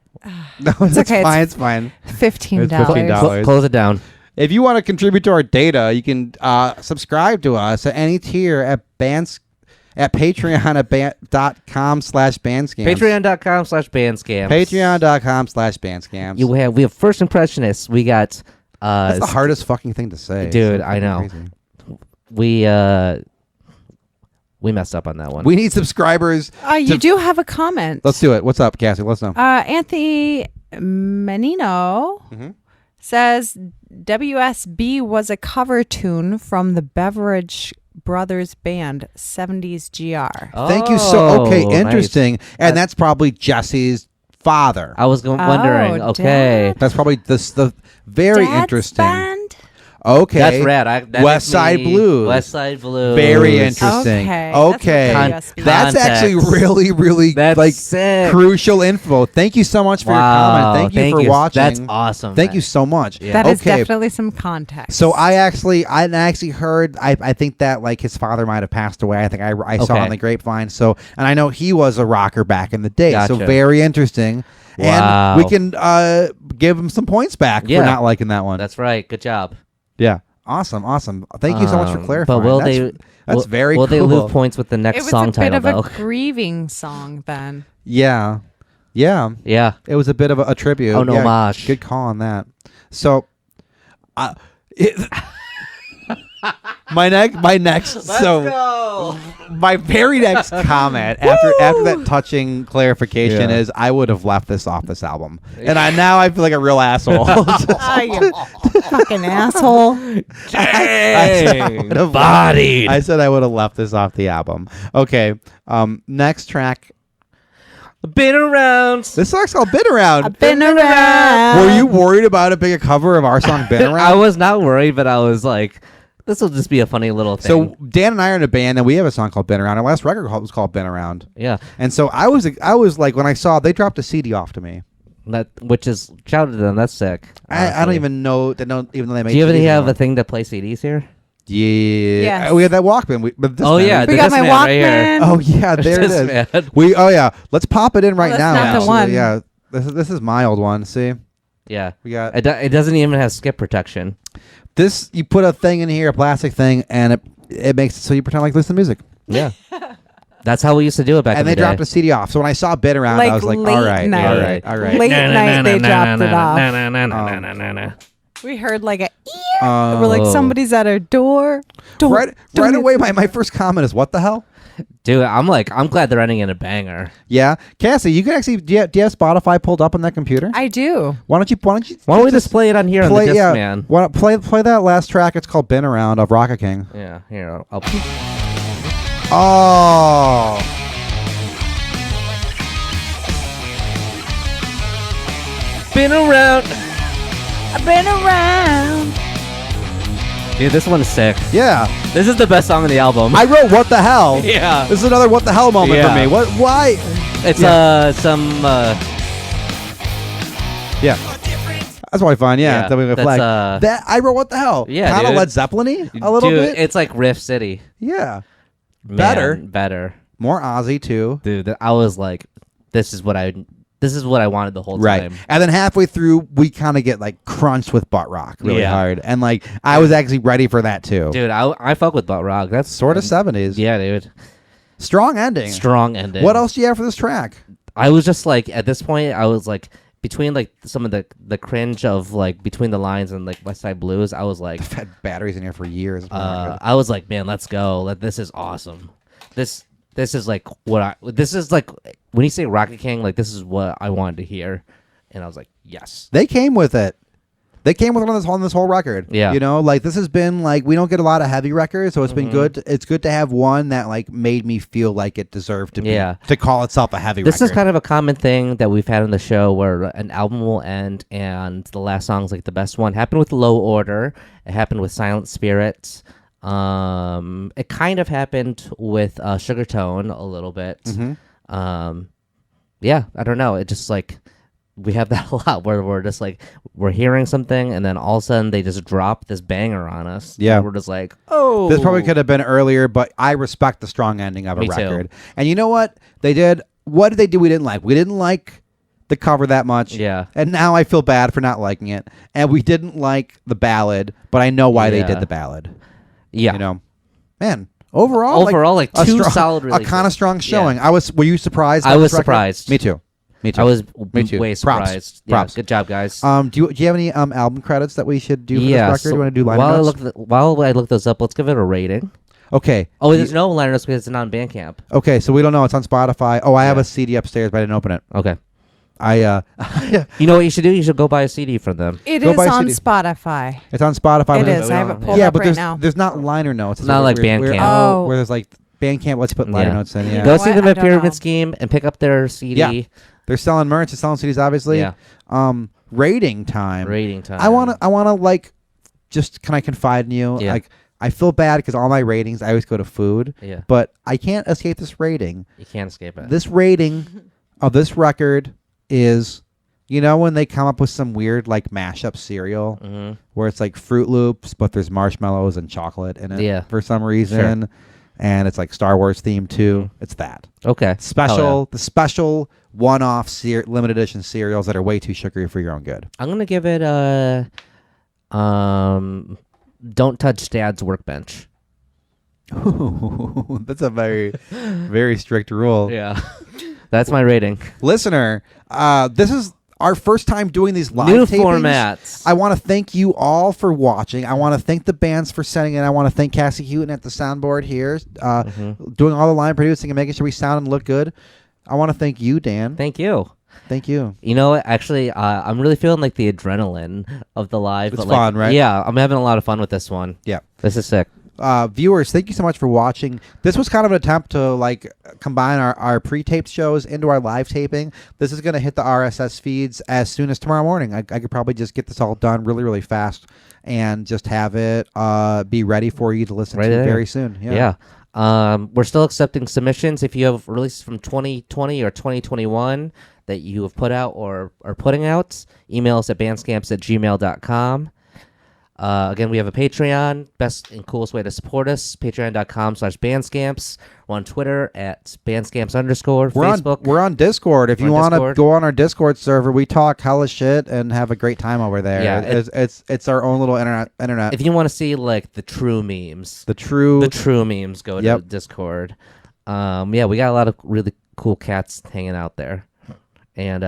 No, it's okay, fine. it's It's fine. $15. It's $15. close it down. If you want to contribute to our data, you can subscribe to us at any tier at at patreon.com/bandscamps. Patreon.com/Bandscamps. Patreon.com/Bandscamps. We have First Impressionists. We got That's the hardest fucking thing to say. dude, It's I know. crazy. We messed up on that one. We need subscribers. You do have a comment. Let's do it. What's up, Cassie? Let's know. Anthony Menino Mhm. says WSB was a cover tune from the Beverage Brothers band 70s GR. Thank you so. Okay, Oh, nice. interesting. And that's probably Jesse's father. I was wondering. Oh, Okay. Dad? That's probably the very Dad's interesting. band? Okay, That's rad. That West makes Side me- Blues. West Side Blues. Very interesting. Okay, Okay, that's what that's Context. actually really That's like sick. crucial info. Thank you so much for your comment. Thank you for watching. That's awesome. Thank you so much. Yeah. That is Okay. definitely some context. So I actually heard. I think that like his father might have passed away. I think I saw Okay. on the grapevine. So and I know he was a rocker back in the day. So Gotcha. very interesting. Wow. And we can give him some points back Yeah. for not liking that one. That's right. Good job. Yeah. Awesome. Thank you so much for clarifying. But will That's very will cool. they lose points with the it next was song a bit title of though? a grieving song then. Yeah. Yeah. Yeah. It was a bit of a tribute. Oh, no Yeah, homage. Good call on that. So, my next. My very next comment after that touching clarification Yeah. is I would have left this off this album, and I feel like a real asshole. You fucking asshole. Dang. would've- Bodied. I said I would have left this off the album. Okay, next track. Been around. This song's called "Been Around." I've been around. Were you worried about it being a cover of our song "Been Around"? I was not worried, but I was like, this will just be a funny little thing. So Dan and I are in a band, and we have a song called "Been Around." Our last record was called "Been Around," yeah, and so I was like, when I saw they dropped a CD off to me. which is shout out to them. That's sick. I don't honestly. even know they don't even though they make. Do you even CDs have anymore. a thing to play CDs here? Yeah, Yes. we had that Walkman. But this Oh man- yeah, We the got my Discman right here. Walkman. Oh yeah, there it is. Discman. Oh yeah, let's pop it in right that's now. not the actually. one. Yeah, this is my old one. See, Yeah, we got it doesn't even have skip protection. this. You put a thing in here, a plastic thing, and it makes it so you pretend like listen to music. Yeah, that's how we used to do it back And in they the dropped day. a CD off. So when I saw "Been Around," I was like, late all right, night. all right, all right. Late night they dropped it off. We heard like a we're like somebody's at our door. Right away, my first comment is, "What the hell?" Dude, I'm glad they're ending in a banger. Yeah, Cassie, you can actually do you have Spotify pulled up on that computer? I do. Why don't you? Why don't we just play it on here on the Discman? Why don't play that last track? It's called "Been Around" of Rockit King. Yeah, here I'll Oh, been around. I've been around. Dude, this one is sick. yeah. This is the best song on the album. I wrote "What the hell." Yeah. This is another "What the hell" moment for Yeah. me. What? Why? It's Yeah. Yeah. That's probably fine. Yeah. Yeah, Then we that's, flag. That I wrote "What the hell." Yeah, Kind of dude. Led Zeppelin-y a little dude, bit. it's like Riff City. Yeah. Man, Better. better. More Ozzy too. Dude, I was like, this is what I wanted the whole Right. time. And then halfway through, we kind of get like crunched with butt rock really Yeah. hard. And like, I was actually ready for that too. Dude, I fuck with butt rock. That's Sort of 70s. Yeah, dude. Strong ending. Strong ending. What else do you have for this track? I was just like, at this point, I was like, between like some of the cringe of like Between the Lines and like West Side Blues, I was like, I've had batteries in here for years. I was like, man, let's go. Like, this is awesome. This is like this is like when you say Rockit King, like this is what I wanted to hear, and I was like, yes. They came with it. They came with it on this whole record. Yeah. You know, like this has been like, we don't get a lot of heavy records, so it's been Mm-hmm. good. It's good to have one that like made me feel like it deserved to be, Yeah. to call itself a heavy This record. is kind of a common thing that we've had on the show where an album will end and the last song's like the best one. Happened with Low Order. It happened with Silent Spirits. It kind of happened with Sugartone a little bit. Mm-hmm. Yeah, I don't know. It just like we have that a lot where we're just like we're hearing something and then all of a sudden they just drop this banger on us. Yeah. And we're just like, oh, This probably could have been earlier, but I respect the strong ending of a Me too. record. And you know what? They did. What did they do we didn't like? We didn't like the cover that much. Yeah. And now I feel bad for not liking it. And we didn't like the ballad, but I know why they Yeah. did the ballad. yeah. You know? Man, Overall, like a two solid a releases. kind of strong showing. Yeah. Were you surprised? I by was this record? surprised. Me too. I was Me too. way Props. surprised. Props. Yeah, good job, guys. Do you have any album credits that we should do for this record? So Do you want to do liner while notes? while I look those up, let's give it a rating. Okay. Oh, there's no liner notes because it's not on Bandcamp. Okay, so we don't know. It's on Spotify. Oh, I have Yeah. a CD upstairs, but I didn't open it. Okay. I You know what you should do? You should go buy a CD from them. It Go is buy on CD. Spotify. It's on Spotify. It but is. I have it pulled Yeah, up but right there's now. there's not liner notes. Not like Bandcamp. Oh. Where there's like Bandcamp. Let's put liner Yeah. notes in. Yeah. Go know see what? them I at don't Pyramid know. Scheme and pick up their CD. Yeah. They're selling merch. They're selling CDs, obviously. Yeah. Rating time. Rating time. I wanna like, just can I confide in you? Yeah. Like, I feel bad because all my ratings I always go to food. Yeah. But I can't escape this rating. You can't escape it. This rating of this record is, you know, when they come up with some weird like mashup cereal where it's like Fruit Loops, but there's marshmallows and chocolate in it Yeah. for some reason, and it's like Star Wars themed too. It's that Okay. special, the special one-off limited edition cereals that are way too sugary for your own good. I'm gonna give it a don't touch Dad's workbench. That's a very, very strict rule. Yeah. That's my rating. Listener, this is our first time doing these live New tapings. formats. I want to thank you all for watching. I want to thank the bands for sending it. I want to thank Cassie Houghton at the soundboard here, doing all the line producing and making sure we sound and look good. I want to thank you, Dan. Thank you. Thank you. You know what? Actually, I'm really feeling like the adrenaline of the live. It's but, like, fun, right? Yeah, I'm having a lot of fun with this one. Yeah. This is sick. Viewers, thank you so much for watching. This was kind of an attempt to like combine our pre-taped shows into our live taping. This is going to hit the RSS feeds as soon as tomorrow morning. I could probably just get this all done really, really fast and just have it be ready for you to listen Right to there. very soon. Yeah. We're still accepting submissions. If you have releases from 2020 or 2021 that you have put out or are putting out, email us at bandscamps@gmail.com. Again, we have a Patreon. Best and coolest way to support us, patreon.com/bandscamps. We're on Twitter at bandscamps_. Facebook. We're on Discord. If We're you on want to Discord. go on our Discord server, we talk hella shit and have a great time over there. Yeah, it's our own little internet. If you want to see like the true memes, The true memes, go Yep. to Discord. Yeah, we got a lot of really cool cats hanging out there, and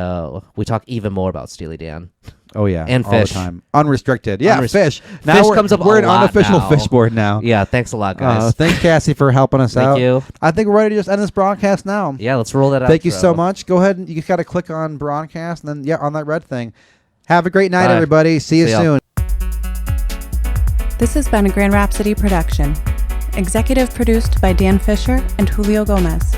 we talk even more about Steely Dan. Oh yeah, And all fish. the time, unrestricted. Yeah, fish. Now Fish we're, comes up We're a an lot unofficial now. fish board now. Yeah, thanks a lot, guys. Thank Cassie for helping us out. Thank you. I think we're ready to just end this broadcast now. Yeah, let's roll that out. Thank you so much. Go ahead and you just got to click on broadcast and then on that red thing. Have a great night, Bye. everybody. See you See ya. soon. This has been a Grand Rhapsody production. Executive produced by Dan Fisher and Julio Gomez.